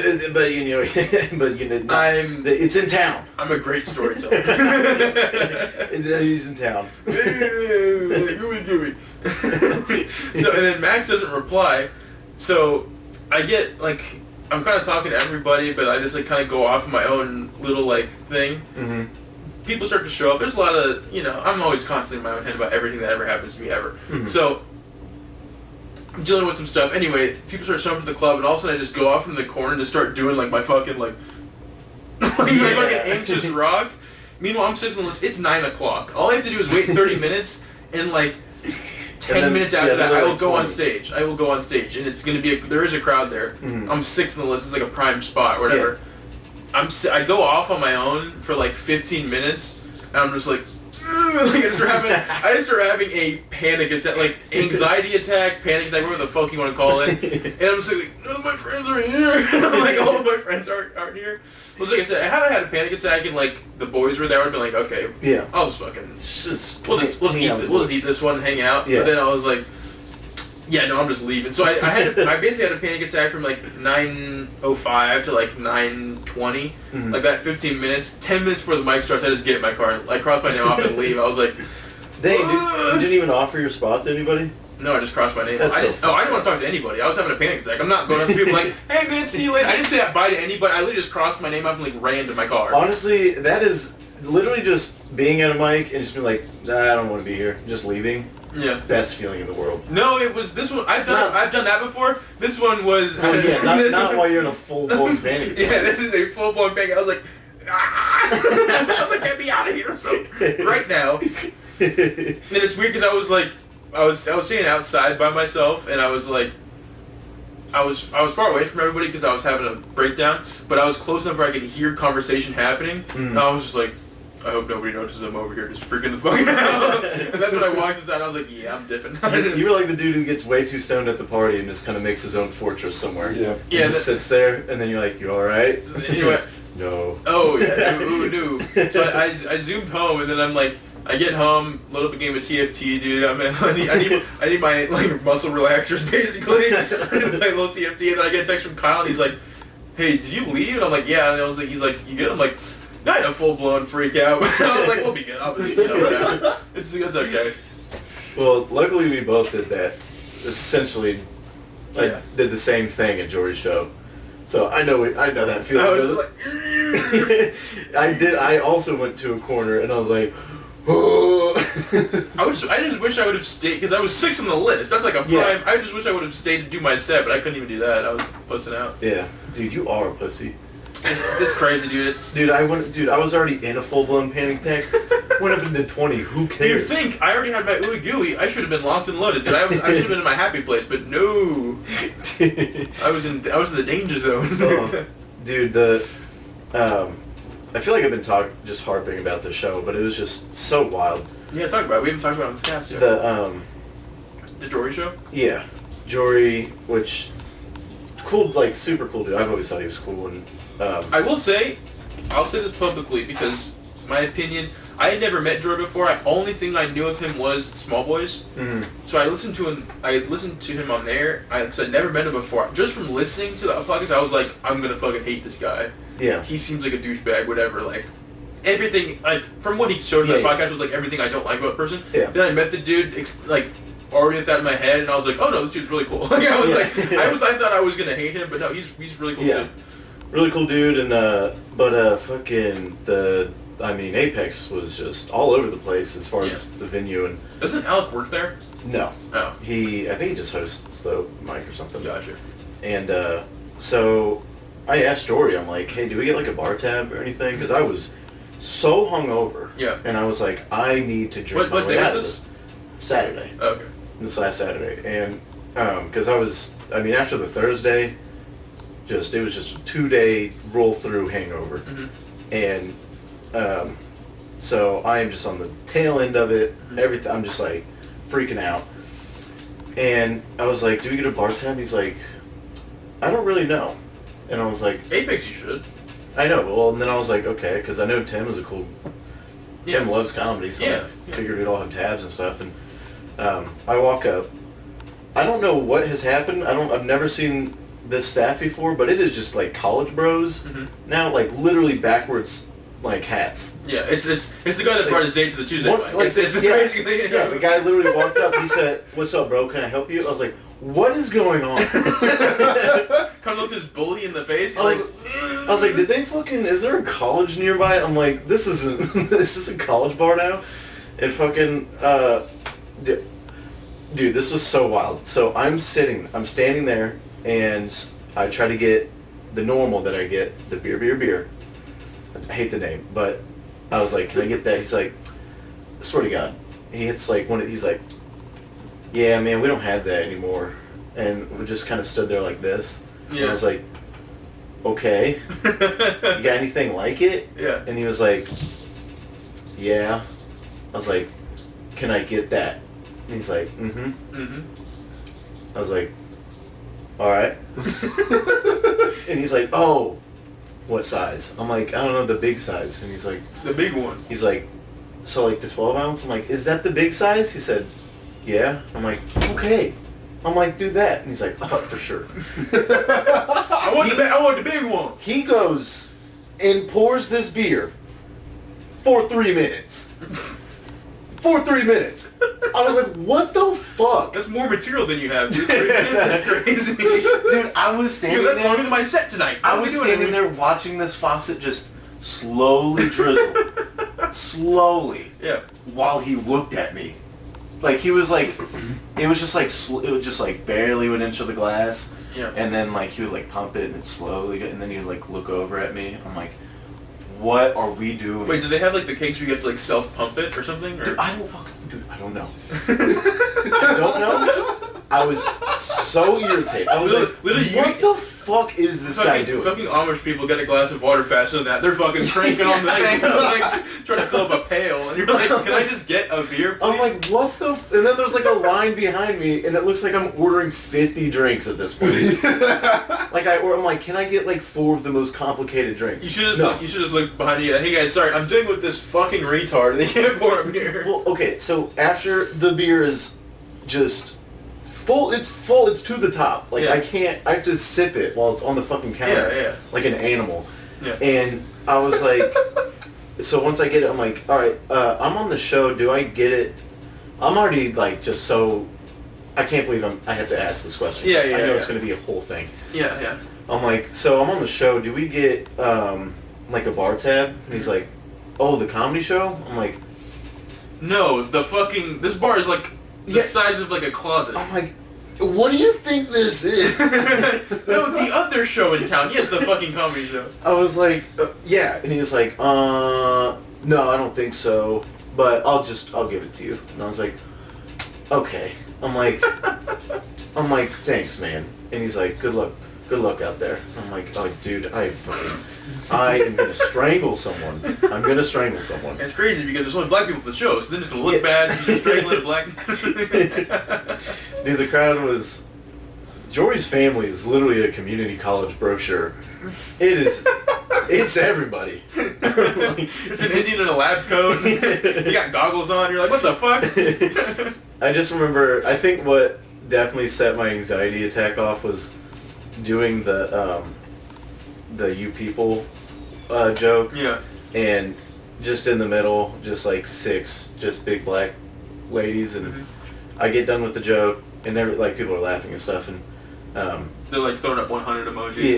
it's in town. I'm a great storyteller. He's in town. Gooey. So and then Max doesn't reply. So I get like I'm kind of talking to everybody, but I just like kind of go off of my own little like thing. People start to show up. There's a lot of I'm always constantly in my own head about everything that ever happens to me ever. So I'm dealing with some stuff. Anyway, people start showing up to the club, and all of a sudden I just go off in the corner and just start doing like my fucking like an anxious rock. Meanwhile, I'm sitting on this. It's 9 o'clock. All I have to do is wait 30 minutes, and like 10 minutes after that, I will go on stage. I will go on stage, and it's going to be there is a crowd there. I'm 6th on the list. It's like a prime spot or whatever. Yeah. I go off on my own for like 15 minutes, and I'm just like I just start having a panic attack, like anxiety attack, panic attack, whatever the fuck you want to call it. And I'm just like, none of my friends are here. Like all of my friends aren't here. Well, like I said, had I had a panic attack and like the boys were there, I'd be like, okay, I'll just fucking we'll just eat this one and hang out. Yeah. But then I was like, yeah, no, I'm just leaving. So I basically had a panic attack from like 9:05 to like 9:20, like that 15 minutes. 10 minutes before the mic starts, I just get in my car and I cross my name off and leave. I was like, dang, you didn't even offer your spot to anybody? No, I just crossed my name. That's I didn't want to talk to anybody. I was having a panic attack. I'm not going up to people like, hey man, see you later. I didn't say bye to anybody. I literally just crossed my name off and like ran to my car. Honestly, that is literally just being at a mic and just being like, nah, I don't want to be here. Just leaving. Yeah. Best feeling in the world. No, it was this one. I've done that before. This one was. Well, yeah, not while you're in a full-blown panic attack. Yeah, this is a full-blown panic. I was like, ah! I was like, get me out of here! So right now. And it's weird because I was like, I was staying outside by myself, and I was like, I was far away from everybody because I was having a breakdown, but I was close enough where I could hear conversation happening. And I was just like, I hope nobody notices I'm over here just freaking the fuck out. And that's when I walked inside. I was like, yeah, I'm dipping. You were like the dude who gets way too stoned at the party and just kind of makes his own fortress somewhere. Yeah. He just sits there, and then you're like, you all right? And you went, no. oh yeah, who knew? So I zoomed home, and then I'm like, I get home, load up a game of TFT, dude. I need my like muscle relaxers basically. I need to play a little TFT, and then I get a text from Kyle, and he's like, "Hey, did you leave?" And I'm like, "Yeah." And I was like, he's like, "You good?" I'm like, "Not a full blown freak out." I was like, "We'll be good. I'll just whatever. It's okay." Well, luckily we both did that. Essentially, Yeah. did the same thing at Jory's show. So I know that feeling. I was like, I also went to a corner and I was like, oh. I just wish I would have stayed because I was 6th on the list. That's like a prime. Yeah. I just wish I would have stayed to do my set, but I couldn't even do that. I was pussing out. Yeah, dude, you are a pussy. It's crazy, dude. I was already in a full blown panic attack. Went up and did 20. Who cares? You'd think I already had my ooey gooey. I should have been locked and loaded. Dude, I should have been in my happy place, but no. I was in the danger zone. Dude, I feel like I've been just harping about this show, but it was just so wild. Yeah, talk about it. We haven't talked about it on the cast yet. The Jory show? Yeah, Jory, which cool, like super cool dude. I've always thought he was cool, and I will say, I'll say this publicly because my opinion. I had never met Jory before. Only thing I knew of him was Small Boys. Mm-hmm. So I listened to him. I listened to him on there. I'd never met him before. Just from listening to the podcast, I was like, I'm gonna fucking hate this guy. Yeah. He seems like a douchebag. Whatever. Like everything. Like from what he showed in the podcast was like everything I don't like about a person. Yeah. Then I met the dude. Like already with that in my head, and I was like, oh no, this dude's really cool. Like I was like, I thought I was gonna hate him, but no, he's really cool. Yeah. Dude. Really cool dude, and Apex was just all over the place as far as the venue, and Doesn't Alec work there? no, Oh, I think he just hosts the mic or something. gotcha. And so I asked Jory, I'm like, hey, do we get like a bar tab or anything? Because I was so hungover. Yeah. And I was like, I need to drink my What way day out was of this? Saturday. Okay. This last Saturday, and because after the Thursday, it was just a 2-day roll through hangover, Mm-hmm. and so I am just on the tail end of it. Mm-hmm. Everything, I'm just like freaking out, and I was like, "Do we get a bar tab?" He's like, "I don't really know," and I was like, Apex, you should. "I know." Well, and then I was like, "Okay," because I know Tim is a cool. Tim Yeah. loves comedy, so Yeah. I figured we'd all have tabs and stuff, and I walk up. I don't know what has happened. I've never seen this staff before, but it is just like college bros Mm-hmm. now, like literally backwards, like hats. Yeah, it's the guy that brought his date to the Tuesday. What- mic. like, It's yeah. basically Yeah, the guy literally walked up. He said, "What's up, bro? Can I help you?" I was like, "What is going on?" kind of looked his bully in the face. I was like, "Did they fucking? Is there a college nearby?" I'm like, "This isn't this is a college bar now," and fucking dude, this was so wild. So I'm standing there, and I try to get the normal that I get, the beer. I hate the name, but I was like, "Can I get that?" He's like, I swear to God, he hits like he's like, "Yeah, man, we don't have that anymore," and we just kind of stood there like this. And I was like, "Okay, you got anything like it?" Yeah. And he was like, "Yeah." I was like, "Can I get that?" And he's like, "Mm-hmm." Mm-hmm. I was like, "All right." And he's like, "Oh, what size?" I'm like, "I don't know, the big size." And he's like, The big one. "So like the 12 ounce?" I'm like, "Is that the big size?" He said, "Yeah." I'm like, "Okay." I'm like, "Do that." And he's like, "Oh, for sure." I want the big one. He goes and pours this beer for 3 minutes. For 3 minutes. I was like, what the fuck? That's more material than you have, dude. That's crazy. Dude, I was standing Dude, that's there. longer than my set tonight. I was standing there watching this faucet just slowly drizzle. Slowly. Yeah. While he looked at me. Like, he was like, it was just like barely an inch of the glass. Yeah. And then like he would like pump it and it slowly, and then he'd like look over at me. I'm like, what are we doing? Wait, do they have like the cakes where you have to like self-pump it or something? Or? Dude, I don't know. I don't know. I was so irritated. I was like, Literally, what the fuck is this guy doing? Fucking Amish people get a glass of water faster than that. They're fucking cranking on the thing, like trying to fill up a pail, and you're like, can I just get a beer, please? I'm like, what the? And then there's like a line behind me, and it looks like I'm ordering 50 drinks at this point. I'm like, can I get like 4 of the most complicated drinks? You should just look behind you. Hey guys, sorry, I'm doing with this fucking retard. They can't pour a beer. Well, okay, so after the beer is just full, it's to the top. Like, I have to sip it while it's on the fucking counter. Like an animal. Yeah. And I was like, so once I get it, I'm like, alright, I'm on the show, do I get it? I'm already, like, just so, I can't believe I have to ask this question. I know it's going to be a whole thing. Yeah. I'm like, so I'm on the show, do we get, like a bar tab? And he's like, oh, the comedy show? I'm like, no, this bar is like the size of like a closet. I'm like, what do you think this is? No, the other show in town. Yes, the fucking comedy show. I was like, yeah. And he was like, no, I don't think so. But I'll give it to you. And I was like, okay. I'm like, thanks, man. And he's like, good luck out there. I'm like, oh, dude, I am gonna strangle someone. I'm gonna strangle someone. It's crazy because there's only black people for the show, so then it's gonna look bad. You're just strangling a black. Dude, the crowd was. Jory's family is literally a community college brochure. It's everybody. It's an Indian in a lab coat. You got goggles on. You're like, what the fuck? I just remember. I think what definitely set my anxiety attack off was doing the you people joke. Yeah. And just in the middle, just like 6 just big black ladies, and I get done with the joke, and like people are laughing and stuff, and they're like throwing up 100 emojis,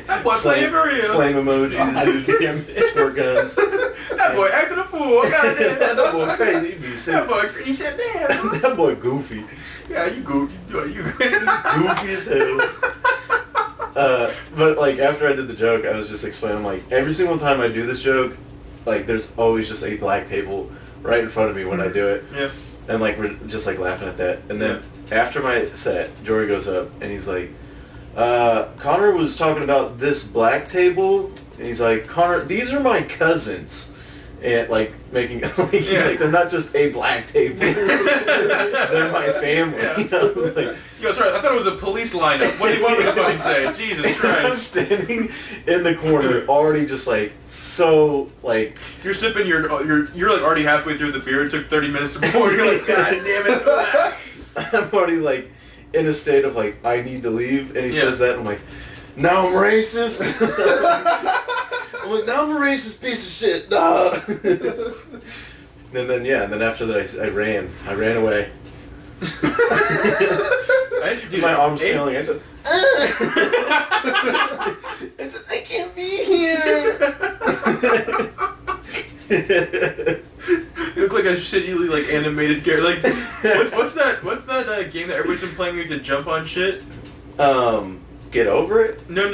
that boy playing for real. Flame emojis, damn squirt guns. That boy acting a fool. Goddamn. That boy crazy. That boy, he said, damn. That boy goofy. Yeah, you goofy. You goofy as hell. But like after I did the joke, I was just explaining, like, every single time I do this joke, like there's always just a black table right in front of me when I do it. Yeah. And like we're just like laughing at that. And then after my set, Jory goes up and he's like, Connor was talking about this black table, and he's like, Connor, these are my cousins. And like making he's like, they're not just a black table. They're my family. Yeah. You know? I was like, yo, sorry, I thought it was a police lineup. What do you want me to fucking say? Jesus Christ. I'm standing in the corner, already just like so like you're sipping you're like already halfway through the beer. It took 30 minutes to pour. You're like, God damn it. I'm already like in a state of like I need to leave, and he says that, and I'm like, now I'm racist. I'm like, now I'm a racist piece of shit. Nah. And then after that I ran away. My arm's smelling. I said, I can't be here. You look like a shitty like animated character. Like, what's that game that everybody's been playing where you have to jump on shit? Get over it? No.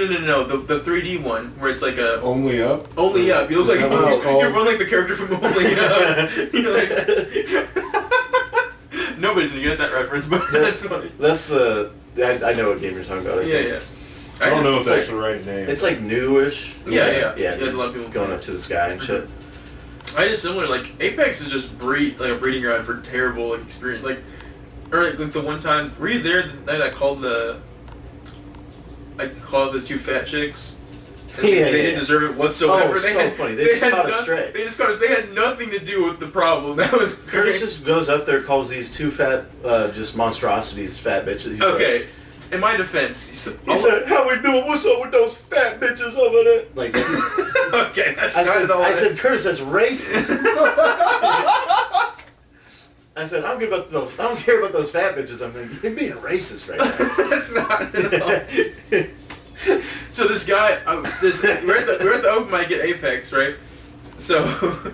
The 3D one where it's like a Only Up. Only Up. You look like you run like the character from Only Up. You're like, nobody's gonna get that reference, but that's funny. That's the. I know what game you're talking about. I think. I don't know if that's the right name. It's like newish. Yeah. A lot of people going up to the sky and shit. I just similar. Like Apex is just a breeding ground for terrible like experience. Like, or like the one time, were you there the night I called those 2 fat chicks? They didn't deserve it whatsoever. Oh, so funny. They just caught a stray. They had nothing to do with the problem. That was Curtis just goes up there, calls these 2 fat, just monstrosities, fat bitches. Okay. In my defense, he said, "How we doing? What's up with those fat bitches over there?" Like, that's, okay, that's I said, Curtis, that's racist. I said, I don't care about those fat bitches. I'm like, you're being racist right now. That's not at all. So this guy, we're at the open mic at Apex, right? So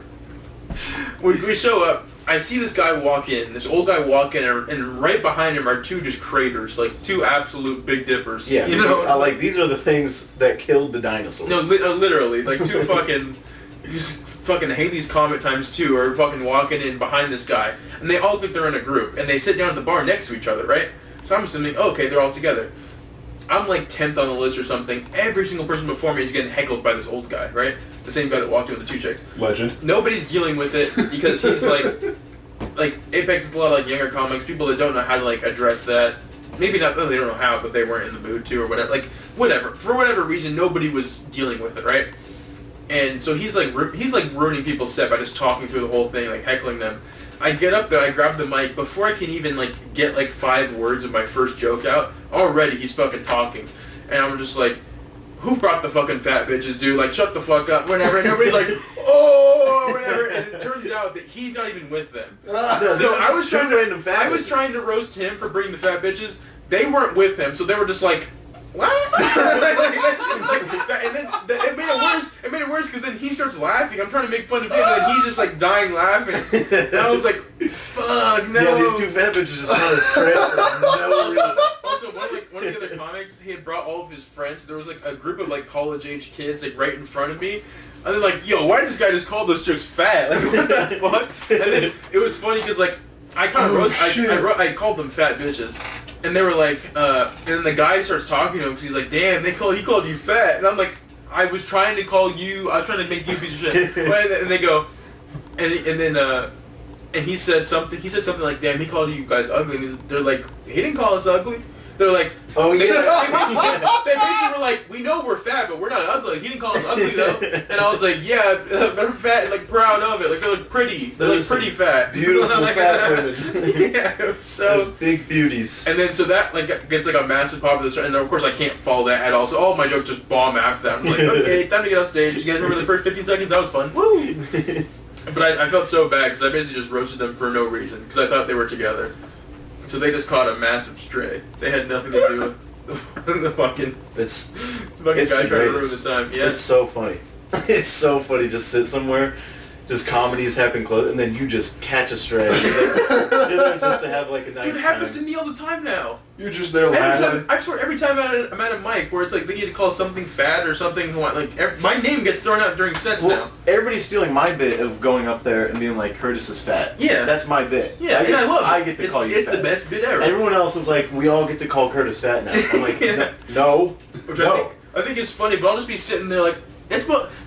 we show up. I see this guy walk in, this old guy walk in, and right behind him are 2 just craters, like 2 absolute Big Dippers. Yeah, you know, like these are the things that killed the dinosaurs. No, literally, like 2 fucking, you just fucking Halley's Comet times 2 are fucking walking in behind this guy, and they all think they're in a group, and they sit down at the bar next to each other, right? So I'm assuming, okay, they're all together. I'm like 10th on the list or something. Every single person before me is getting heckled by this old guy, right? The same guy that walked in with the 2 chicks. Legend. Nobody's dealing with it because he's like Apex is a lot of like younger comics, people that don't know how to like address that. Maybe not, they don't know how, but they weren't in the mood to or whatever. Like whatever, for whatever reason, nobody was dealing with it, right? And so he's like ruining people's set by just talking through the whole thing, like heckling them. I get up there, I grab the mic, before I can even like get like 5 words of my first joke out, already he's fucking talking. And I'm just like, who brought the fucking fat bitches, dude? Like, shut the fuck up, whatever. And everybody's like, oh, whatever. And it turns out that he's not even with them. So I was trying to roast him for bringing the fat bitches. They weren't with him, so they were just like, what? And then it made it worse. It made it worse because then he starts laughing. I'm trying to make fun of him, and then he's just like dying laughing. And I was like, fuck, no. Yeah, these 2 fat bitches just kind of straight for no reason. Also, one of the other comics, he had brought all of his friends. There was like a group of like college-age kids like right in front of me. And they're like, yo, why does this guy just call those chicks fat? Like, what the fuck? And then it was funny because like I kind of I called them fat bitches. And they were like, and then the guy starts talking to him because he's like, damn, he called you fat. And I'm like, I was trying to make you a piece of shit. And they go, and he said something like, damn, he called you guys ugly. And they're like, he didn't call us ugly. They're like, oh yeah. They basically were like, we know we're fat, but we're not ugly. He didn't call us ugly though. And I was like, yeah, they're fat and like proud of it. Like they look pretty. They're like pretty fat. Beautiful like, fat women. Yeah, it was so those big beauties. And then so that like gets like a massive pop of this, and of course I can't follow that at all. So all of my jokes just bomb after that. I'm like, okay, time to get off stage. You guys remember the first 15 seconds? That was fun. Woo! But I felt so bad because I basically just roasted them for no reason because I thought they were together. So they just caught a massive stray. They had nothing to do with the fucking guy trying to ruin the time. Yeah, it's so funny. It's so funny. Just sit somewhere, just comedies happen close, and then you just catch a stray. You're there just to have like a nice Dude, it happens to me all the time now. You're just there laughing. I swear, every time I'm at a mic where it's like they need to call something fat or something, like my name gets thrown out during sets now. Everybody's stealing my bit of going up there and being like, Curtis is fat. Yeah. That's my bit. Yeah, I get to call you fat. It's the best bit ever. Everyone else is like, we all get to call Curtis fat now. I'm like, yeah. No. Which I think it's funny, but I'll just be sitting there like,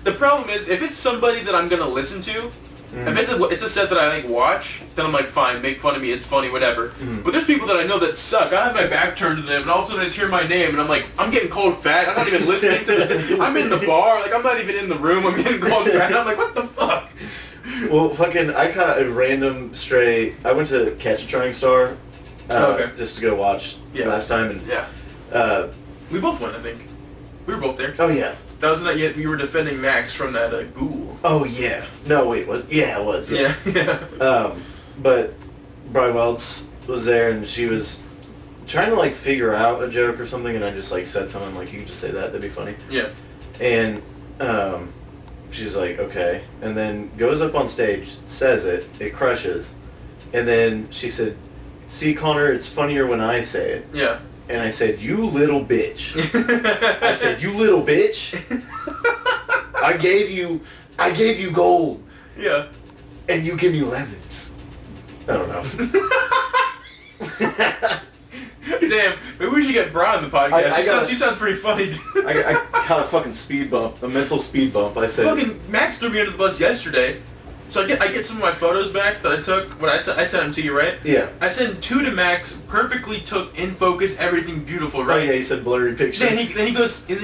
the problem is, if it's somebody that I'm going to listen to, if it's a set that I like watch, then I'm like, fine, make fun of me, it's funny, whatever. But there's people that I know that suck. I have my back turned to them, and all of a sudden I just hear my name, and I'm like, I'm getting called fat. I'm not even listening to this. I'm in the bar, like I'm not even in the room. I'm getting called fat. And I'm like, what the fuck? Well, I caught a random stray. I went to Catch a Trying Star, just to go watch last time, and we both went, I think. We were both there. Oh yeah. That was not yet. We were defending Max from that ghoul. Oh yeah. No wait, it was. Yeah. But Bri Welts was there, and she was trying to like figure out a joke or something, and I just like said something like, you can just say that'd be funny. Yeah. And she's like, okay, and then goes up on stage, says it crushes, and then she said, see Connor, it's funnier when I say it. Yeah. And I said, you little bitch. I said, you little bitch. I gave you gold. Yeah. And you give me lemons. I don't know. Damn, maybe we should get Bri on the podcast. She sounds pretty funny, dude. I got a fucking speed bump, a mental speed bump. I said, fucking Max threw me under the bus yesterday. So I get some of my photos back that I took when I sent them to you, right? Yeah. I sent 2 to Max, perfectly took in focus, everything beautiful, right? Oh yeah, he said blurry picture. Then he goes, do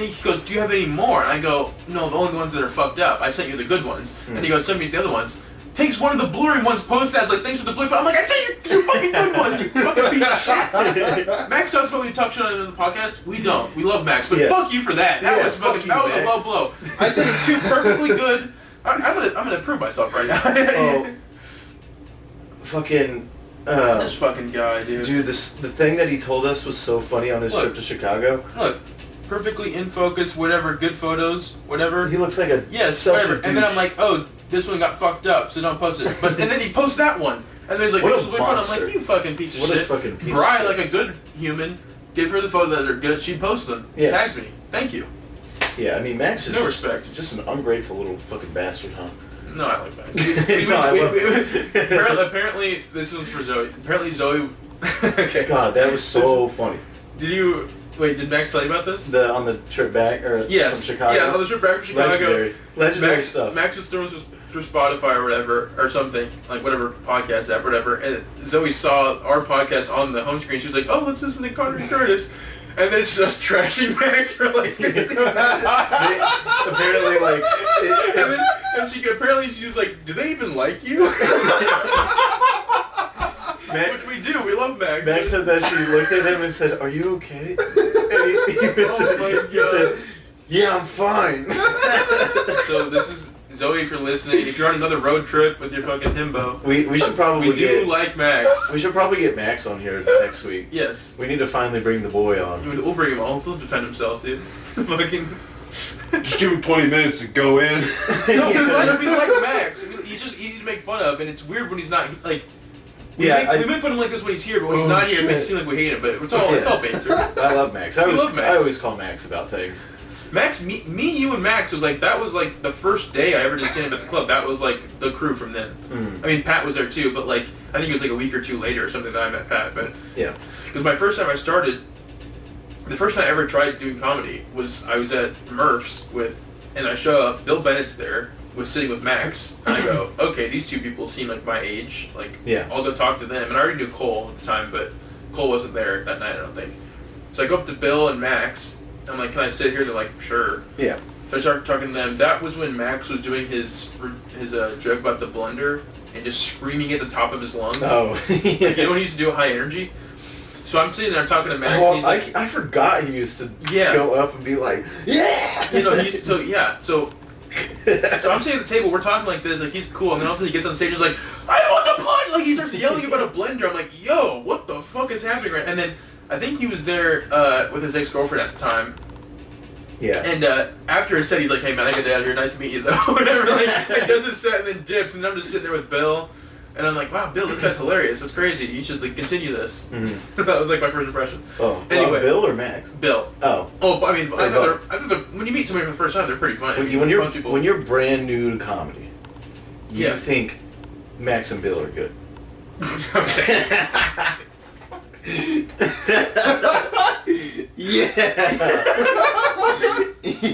you have any more? And I go, no, the only ones that are fucked up. I sent you the good ones. And he goes, send me the other ones. Takes one of the blurry ones, posts that, like, thanks for the blurry. I'm like, I sent you 2 fucking good ones, you fucking piece of shit. Max talks about we talk shit on the podcast. We don't. We love Max, but fuck you for that. That was fucking. That was a low blow. I sent you 2 perfectly good. I'm gonna prove myself right now. Oh, fucking. This fucking guy, dude. Dude, the thing that he told us was so funny on his trip to Chicago. Look, perfectly in focus, whatever, good photos, whatever. He looks like a whatever. And then I'm like, oh, this one got fucked up, so don't post it. But and then he posts that one, and then he's like, this was really fun. I'm like, you fucking piece of shit. What a fucking piece Bri, of shit. like a good human, give her the photos that are good. She posts them. Yeah. Tags me. Thank you. Yeah, I mean Max is respect. Just an ungrateful little fucking bastard, huh? No, I like Max. Apparently, this one's for Zoe. Apparently, Zoe. Okay. God, that was so funny. Did you? Wait, did Max tell you about this? On the trip back or Yes. from Chicago? Yeah, on the trip back from Chicago. Legendary stuff. Max was through Spotify or whatever, or something, like whatever podcast app, whatever, and Zoe saw our podcast on the home screen. She was like, "Oh, let's listen to Connor and Curtis," and then she was trashing Max for like 15 minutes. Apparently, like, apparently she was like, "Do they even like you?" Max, which we do. We love Max. Max said that she looked at him and said, "Are you okay?" And he said, "Yeah, I'm fine." So this is Zoe, if you're listening. If you're on another road trip with your fucking himbo, we should probably like Max. We should probably get Max on here next week. Yes. We need to finally bring the boy on. We'll bring him on. He'll defend himself, dude. Fucking. Just give him 20 minutes to go in. No, we like Max. I mean, he's just easy to make fun of, and it's weird when he's not like. We make fun of him like this when he's here, but when he's not here, it makes it seem like we hate him. But it's all banter. I love Max. I always call Max about things. Max, me, you, and Max was like the first day I ever did stand up at the club. That was like the crew from then. I mean, Pat was there too, but like I think it was like a week or two later or something that I met Pat. But yeah, because the first time I ever tried doing comedy was I was at Murph's and I show up. Bill Bennett's there. Was sitting with Max, and I go, okay, these two people seem like my age. Like, I'll go talk to them. And I already knew Cole at the time, but Cole wasn't there that night, I don't think. So I go up to Bill and Max. I'm like, can I sit here? They're like, sure. Yeah. So I started talking to them. That was when Max was doing his joke about the blender and just screaming at the top of his lungs. Oh. Like, you know when he used to do high energy? So I'm sitting there talking to Max, and he's like... I forgot he used to go up and be like, yeah! You know, So I'm sitting at the table, we're talking like this, like he's cool, and then all of a sudden he gets on stage, he's like, I want the blender! Like he starts yelling about a blender. I'm like, yo, what the fuck is happening right? And then I think he was there with his ex-girlfriend at the time. Yeah. And after his set, he's like, hey man, I get out of here, nice to meet you though. Whatever, like does his set and then dips, and I'm just sitting there with Bill. And I'm like, wow, Bill, this guy's hilarious. That's crazy. You should like continue this. Mm-hmm. That was like my first impression. Oh, anyway, Bill or Max? Bill. Oh. I mean, I think when you meet somebody for the first time, they're pretty funny. When you're brand new to comedy, you think Max and Bill are good. Okay.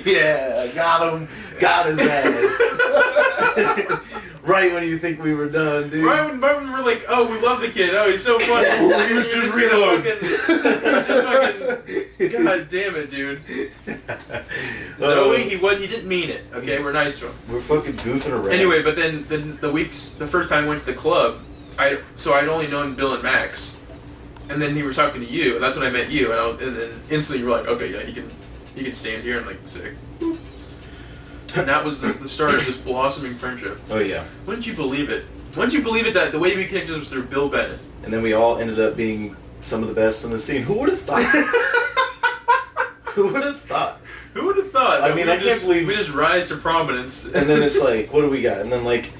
Yeah, got him. Got his ass. Right when you think we were done, dude. Right when we're like, oh, we love the kid. Oh, he's so funny. He was just reloading. God damn it, dude. Zoe, he didn't mean it. Okay, we're nice to him. We're fucking goofing around. Anyway, but then the first time I went to the club, I'd only known Bill and Max, and then he was talking to you, and that's when I met you, and then instantly you were like, okay, yeah, he can stand here. I'm like, sick. And that was the start of this blossoming friendship. Oh yeah. Wouldn't you believe it? Wouldn't you believe it that the way we connected was through Bill Bennett? And then we all ended up being some of the best on the scene. Who would have thought? Who would have thought? Who would have thought? I mean, I can't believe we just rise to prominence. And then it's like, what do we got? And then like,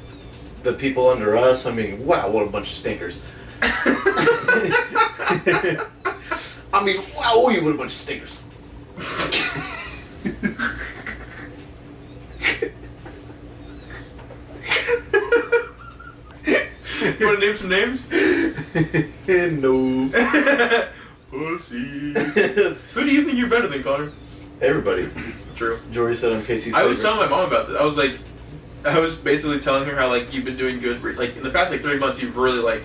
the people under us. I mean, wow, what a bunch of stinkers. I mean, wow, what a bunch of stinkers. You want to name some names? No. Pussy. Who do you think you're better than, Connor? Everybody. True. Jory said I'm Casey's I was telling my mom about this. I was basically telling her how like you've been doing good. Like in the past like 3 months, you've really like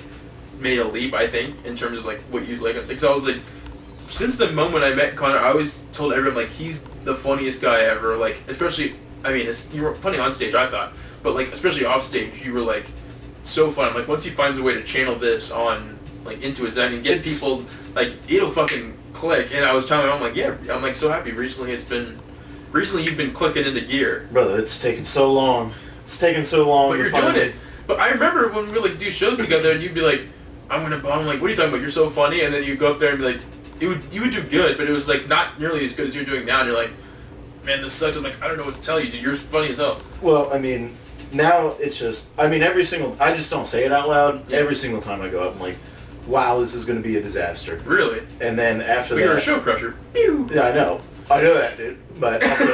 made a leap. I think in terms of like what you like. Because I was like, since the moment I met Connor, I always told everyone like he's the funniest guy ever. Like especially, I mean, you were funny on stage, I thought, but like especially off stage, you were like so fun. Like once he finds a way to channel this on like into his end and get people like it'll fucking click. And I was telling my mom like, yeah, I'm like so happy. Recently you've been clicking into gear. Brother, it's taken so long. It's taken so long. But you're doing it. But I remember when we like do shows together and you'd be like, I'm like, what are you talking about? You're so funny. And then you go up there and be like, you would do good, but it was like not nearly as good as you're doing now. And you're like, man, this sucks. I'm like, I don't know what to tell you, dude. You're funny as hell. Well, I mean, now it's just, I mean, I just don't say it out loud. Yeah. Every single time I go up, I'm like, wow, this is going to be a disaster. Really? And then after that. You're a show crusher. Yeah, I know that, dude. But also,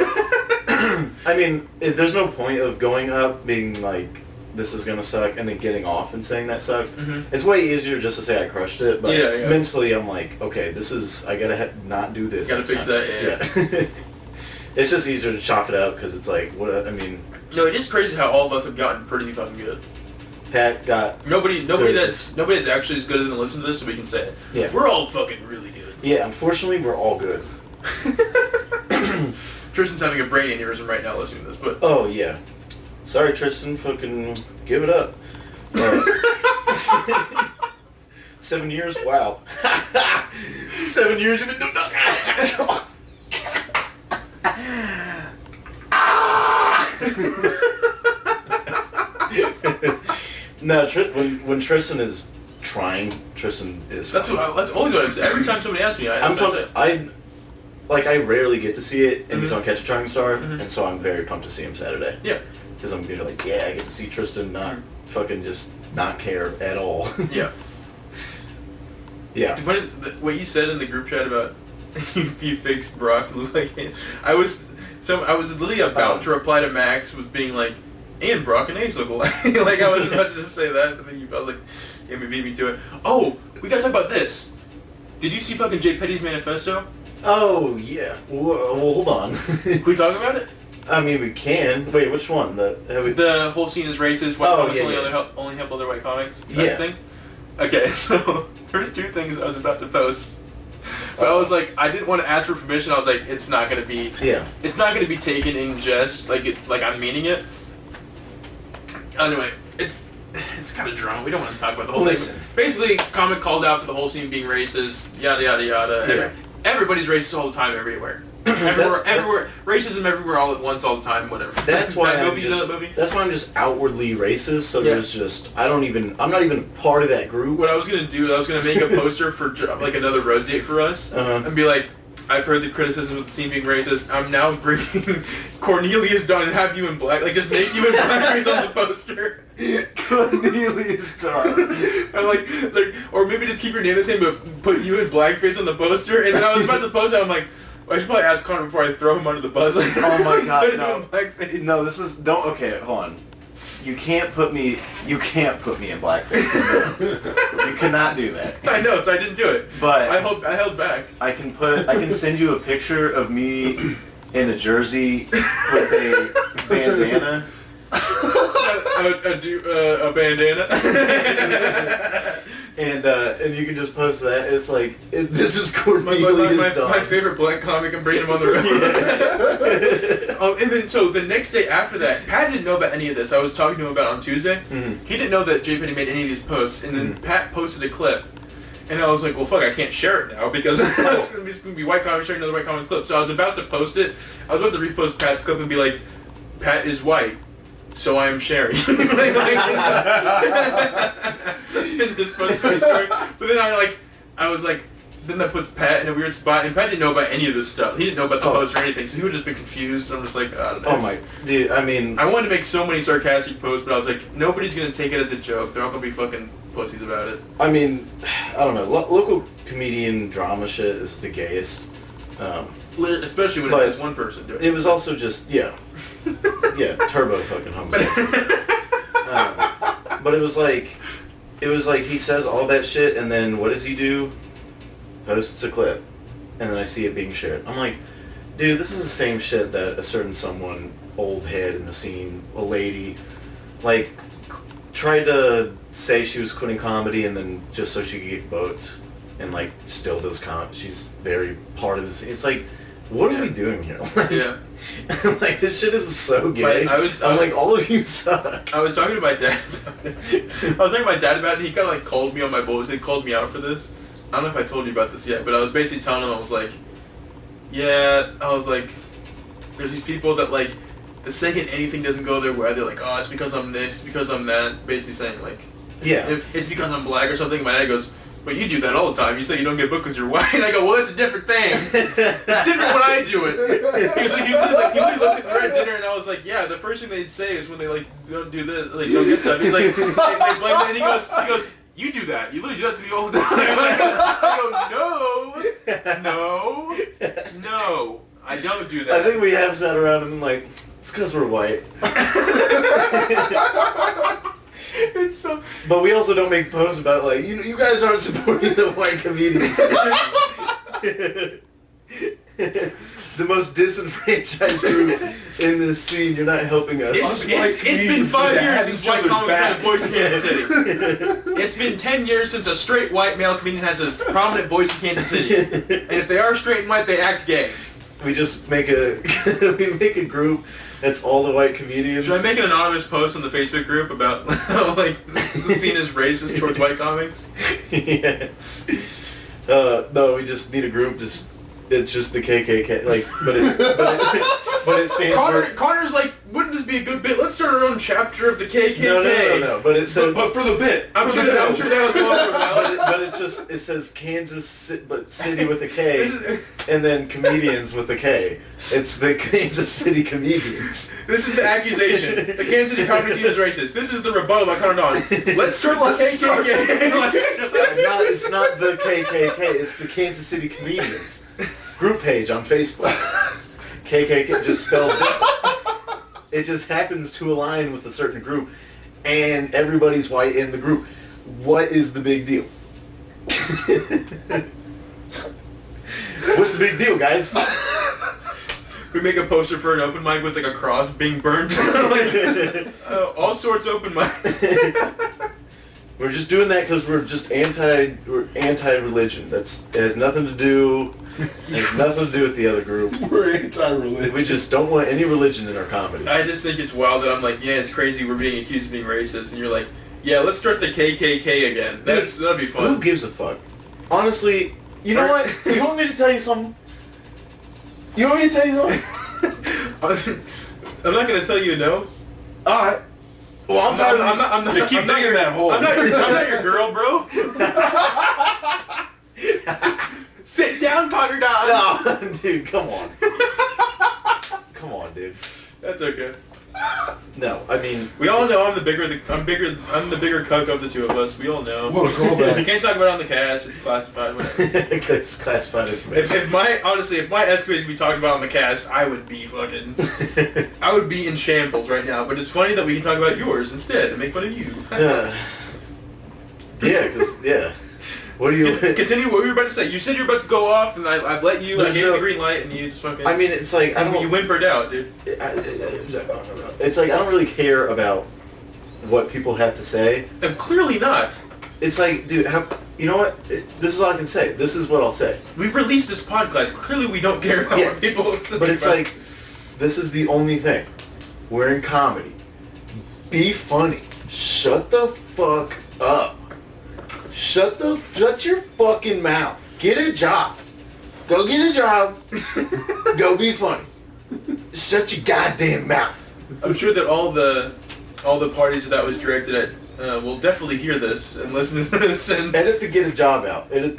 I mean, there's no point of going up being like this is gonna suck, and then getting off and saying that sucked. Mm-hmm. It's way easier just to say I crushed it, but Yeah. mentally I'm like, okay, this is, I gotta not do this. Gotta fix that, yeah. It's just easier to chalk it up because it's like, what, I mean. No, it is crazy how all of us have gotten pretty fucking good. Pat got. Nobody that's actually as good as listen to this, so we can say it. Yeah. We're all fucking really good. Yeah, unfortunately, we're all good. Tristan's having a brain aneurysm right now listening to this, but. Oh, yeah. Sorry, Tristan, fucking give it up. 7 years? Wow. 7 years you've been doing nothing. No, when Tristan is trying, Tristan is. That's always what I say. Every time somebody asks me, I rarely get to see it, and he's Mhm. on Catch a Trying Star, Mhm. and so I'm very pumped to see him Saturday. Yeah. Because I'm gonna like, yeah, I get to see Tristan not fucking just not care at all. Yeah. Yeah. What you said in the group chat about you fixed Brock to look like him. I was literally about to reply to Max with being like, and Brock and Age look alike. Like I was about to just say that, and then I was like, yeah, beat me to it. Oh, we gotta talk about this. Did you see fucking Jay Petty's manifesto? Oh yeah. Well, hold on. Can we talk about it? I mean, we can. Wait, which one? The whole scene is racist. White comics only help other white comics. That thing. Okay, so there's two things I was about to post, but I was like, I didn't want to ask for permission. I was like, it's not gonna be. Yeah. It's not gonna be taken in jest, like I'm meaning it. Anyway, it's kind of drawn. We don't want to talk about the whole thing. Basically, comic called out for the whole scene being racist. Yada yada yada. Yeah. Everybody's racist all the time, everywhere. Everywhere, racism everywhere, all at once, all the time, whatever. That's why that movie? That's why I'm just outwardly racist. So Yeah. there's just I'm not even part of that group. What I was gonna do, I was gonna make a poster for like another road date for us, and be like, I've heard the criticism of the scene being racist. I'm now bringing Cornelius Dunn and have you in black, like just make you in blackface on the poster. Cornelius Dunn. I'm like, or maybe just keep your name the same, but put you in blackface on the poster. And then I was about to post it. I'm like, I should probably ask Connor before I throw him under the bus. Like, Oh my god, put him no. in blackface. No, this is okay, hold on. You can't put me in blackface. You cannot do that. I know, so I didn't do it. But I held back. I can send you a picture of me in a jersey with a bandana. A bandana. And you can just post that. It's like this is Cornelius Dunn. My favorite black comic. I'm bringing him on the road. And then so the next day after that, Pat didn't know about any of this. I was talking to him about it on Tuesday. Mm-hmm. He didn't know that Jay Penny made any of these posts, and then Pat posted a clip. And I was like, well, fuck, I can't share it now because it's going to be white comics sharing another white comics clip. So I was about to post it. I was about to repost Pat's clip and be like, Pat is white, so I am sharing. And just post my story. But then I was like, then I put Pat in a weird spot, and Pat didn't know about any of this stuff. He didn't know about the post or anything, so he would just be confused. I'm just like, oh my, dude, I mean, I wanted to make so many sarcastic posts, but I was like, nobody's going to take it as a joke. They're all going to be fucking pussies about it. I mean, I don't know. Local comedian drama shit is the gayest. Especially when it's just one person doing it. It was also just, yeah, turbo fucking homosexual. But it was like he says all that shit, and then what does he do? Posts a clip, and then I see it being shared. I'm like, dude, this is the same shit that a certain someone, old head in the scene, a lady, like, tried to say she was quitting comedy, and then just so she could get booked, and like still does she's very part of this. It's like, what are we doing here? Like, like this shit is so gay. I'm like, all of you suck. I was talking to my dad about it. And he kind of like called me on my bullshit. He called me out for this. I don't know if I told you about this yet, but I was basically telling him, I was like, there's these people that like, the second anything doesn't go their way, they're like, oh, it's because I'm this, it's because I'm that. Basically saying like, it's because I'm black or something. My dad goes, but you do that all the time. You say you don't get booked because you're white. And I go, well, that's a different thing. It's different when I do it. He literally looked at me at dinner, and I was like, yeah, the first thing they'd say is when they like don't do this, like don't get stuff. He's like, they blame it, and he goes, you do that. You literally do that to me all the time. I go, no, I don't do that. I think we have sat around and like, it's because we're white. It's so. But we also don't make posts about like you guys aren't supporting the white comedians. The most disenfranchised group in this scene. You're not helping us. It's been 5 years since white comics had a voice in Kansas City. It's been 10 years since a straight white male comedian has a prominent voice in Kansas City. And if they are straight and white, they act gay. We just make a group that's all the white comedians. Should I make an anonymous post on the Facebook group about how like the scene is racist towards white comics? Yeah. No, we just need a group. It's just the KKK. Like, but it stands for. Connor's like, wouldn't this be a good bit? Let's start our own chapter of the KKK. No. But it says. But for the bit. I'm sure that'll go over well. But it says Kansas, but city with a K, and then comedians with a K. It's the Kansas City comedians. This is the accusation. The Kansas City comedy scene is racist. This is the rebuttal by Connor Don. Let's start the KKK. It's not the KKK. It's the Kansas City comedians group page on Facebook. KKK just spelled different. It just happens to align with a certain group, and everybody's white in the group. What is the big deal? What's the big deal, guys? We make a poster for an open mic with like a cross being burned. All sorts open mic. We're just doing that because we're just anti-religion. It has nothing to do. Has nothing to do with the other group. We're anti-religion. We just don't want any religion in our comedy. I just think it's wild that I'm like, yeah, it's crazy we're being accused of being racist, and you're like, yeah, let's start the KKK again. That'd be fun. Who gives a fuck? Honestly, you know what? You want me to tell you something? You want me to tell you something? I'm not gonna tell you no. All right. Well, I'm not keep digging that hole. I'm not your girl, bro. Sit down, Connor Don. No, dude, come on. Come on, dude. That's okay. No, I mean, we all know I'm the bigger cuck of the two of us. We all know. What a callback. We can't talk about it on the cast. It's classified. Whatever. it's classified information. If my escapades could be talked about on the cast, I would be in shambles right now. But it's funny that we can talk about yours instead and make fun of you. Yeah. What do you continue? What were you about to say? You said you were about to go off, and I've let you. I gave you the green light, and you just fucking. I mean, it's like you whimpered out, dude. It's like I don't really care about what people have to say. I'm clearly not. It's like, dude, you know what? This is all I can say. This is what I'll say. We released this podcast. Clearly, we don't care about what people say. But it's like, this is the only thing. We're in comedy. Be funny. Shut the fuck up. Shut your fucking mouth. Get a job. Go get a job. Go be funny. Shut your goddamn mouth. I'm sure that all the parties that was directed at will definitely hear this and listen to this and edit the get a job out. Edit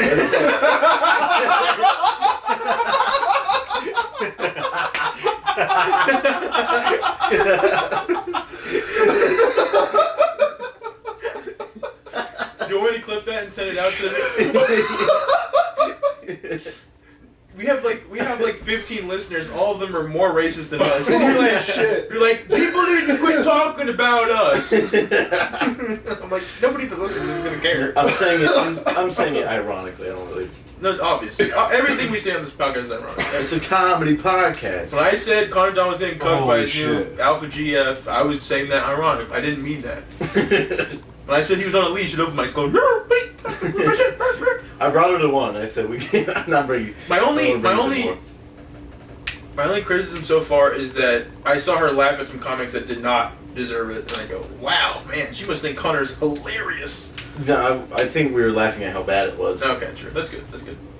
Do you want me to clip that and send it out to them? We have like 15 listeners. All of them are more racist than us. And you're like, people need to quit talking about us. I'm like, nobody that listens is gonna care. I'm saying it ironically. I don't really. No, obviously, everything we say on this podcast is ironic. It's a comedy podcast. When I said Connor Don was getting cooked by his new Alpha GF, I was saying that ironic. I didn't mean that. When I said he was on a leash, it opened my going. I brought her to one. I said we can't. I'm not bringing. My only criticism so far is that I saw her laugh at some comics that did not deserve it, and I go, "Wow, man, she must think Connor's hilarious." No, I think we were laughing at how bad it was. Okay, true. That's good.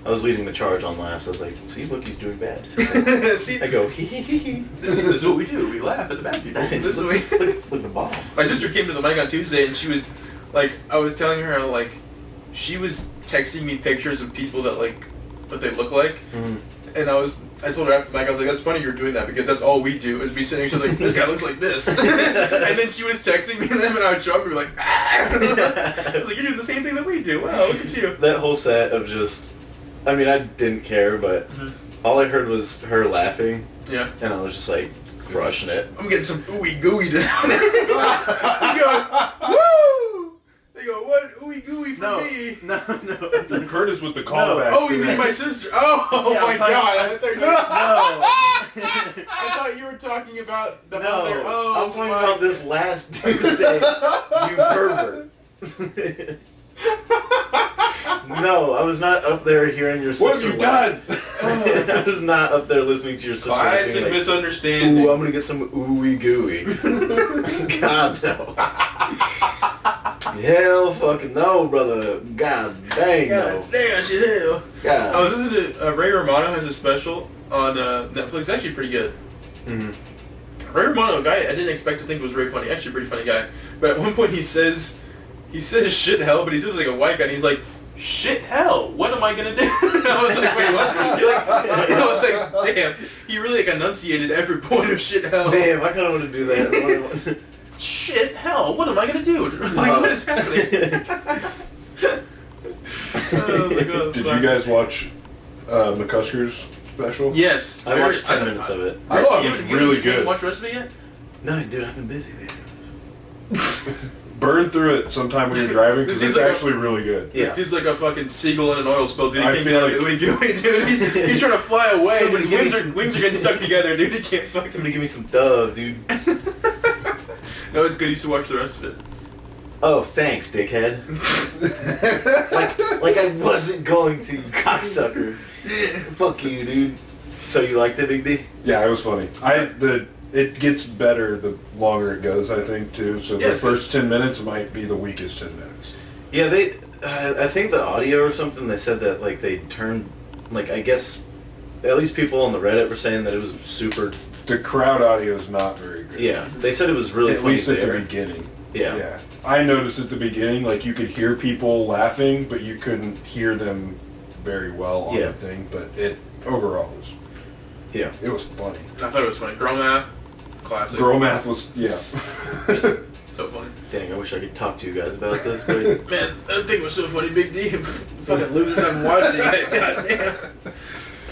I was leading the charge on laughs. I was like, "See, look, he's doing bad." See, I go, "Hee hee hee hee." This is what we do. We laugh at the bad people. This is what we. Look the bomb. My sister came to the mic on Tuesday, and she was like, I was telling her like, she was texting me pictures of people that like what they look like, and I told her after the mic, I was like, that's funny you're doing that because that's all we do is be sitting next to like, this guy looks like this. And then she was texting me them and I would show up and be like, ah! I was like, you're doing the same thing that we do. Wow, look at you. That whole set of just, I mean, I didn't care, but all I heard was her laughing. Yeah. And I was just like, crushing it. I'm getting some ooey gooey tonight. You going, woo! ooey gooey for No, me. no. Curtis with the callback. Oh, you mean my sister? Oh, Yeah, my I'm God! talking- I thought you were talking about the No, mother. Oh, I'm talking my about this last Tuesday, you pervert. No, I was not up there hearing your sister. What have you laugh. done? I was not up there listening to your sister. Classic being like, misunderstanding. Ooh, I'm gonna get some ooey gooey. God no. Hell fucking no, brother. God dang no. damn, shit, hell. God. I was listening to Ray Romano has a special on Netflix. It's actually pretty good. Mhm. Ray Romano, a guy I didn't expect to think was very funny. Actually, a pretty funny guy. But at one point he says shit hell, but he says like a white guy, and he's like, shit hell, what am I gonna do? And I was like, wait, what? I was like, damn, he really like enunciated every point of shit hell. Damn, I kind of want to do that. Shit hell, what am I gonna do? Like, what is happening? Oh my God, Did you guys watch McCusker's special? Yes. I watched 10 minutes of it. I thought it was really You good. haven't watched the rest of it yet? No, dude, I've been busy, man. Burn through it sometime when you're driving because This it's dude's like actually really good. Yeah. This dude's like a fucking seagull in an oil spill, dude. He I can't feel get out of like- the way, dude. He's trying to fly away. Somebody His give me wings some- wings are getting stuck together, dude. He can't fucking. Somebody give me some dove, dude. No, it's good. You should watch the rest of it. Oh, thanks, dickhead. like I wasn't going to, you cocksucker. Fuck you, dude. So you liked it, Big D? Yeah, it was funny. It gets better the longer it goes, I think, too. So Yeah, the it's first 10 minutes might be the weakest 10 minutes. Yeah, they. I think the audio or something. They said that like they turned, like I guess, at least people on the Reddit were saying that it was super. The crowd audio is not very good. Yeah, they said it was really At funny least at there. the beginning. Yeah. I noticed at the beginning, like you could hear people laughing, but you couldn't hear them very well on Yeah. the thing. But it overall was, Yeah. it was funny. I thought it was funny. Girl math, classic. Girl math was, yeah. So funny. Dang, I wish I could talk to you guys about this, but Man, that thing was so funny, Big D. Fucking losers haven't watched it yet. God damn.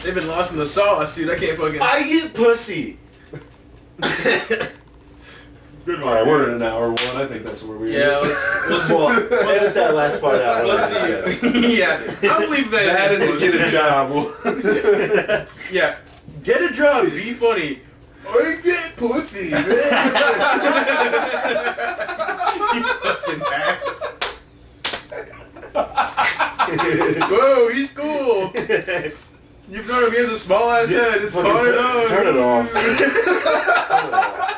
They've been lost in the sauce, dude. I can't fucking. I get pussy. Good All right, we're at an hour one. I think that's where we Yeah, are. let's Well, edit that last part out. let's see. Yeah, I'll leave that. That in. and get a job. Yeah, get a job. Be funny. I get pussy, man. You fucking hack. Whoa, he's cool. You've known him. He has a small ass head. It's Fucking hard on. turn it off. Turn it off.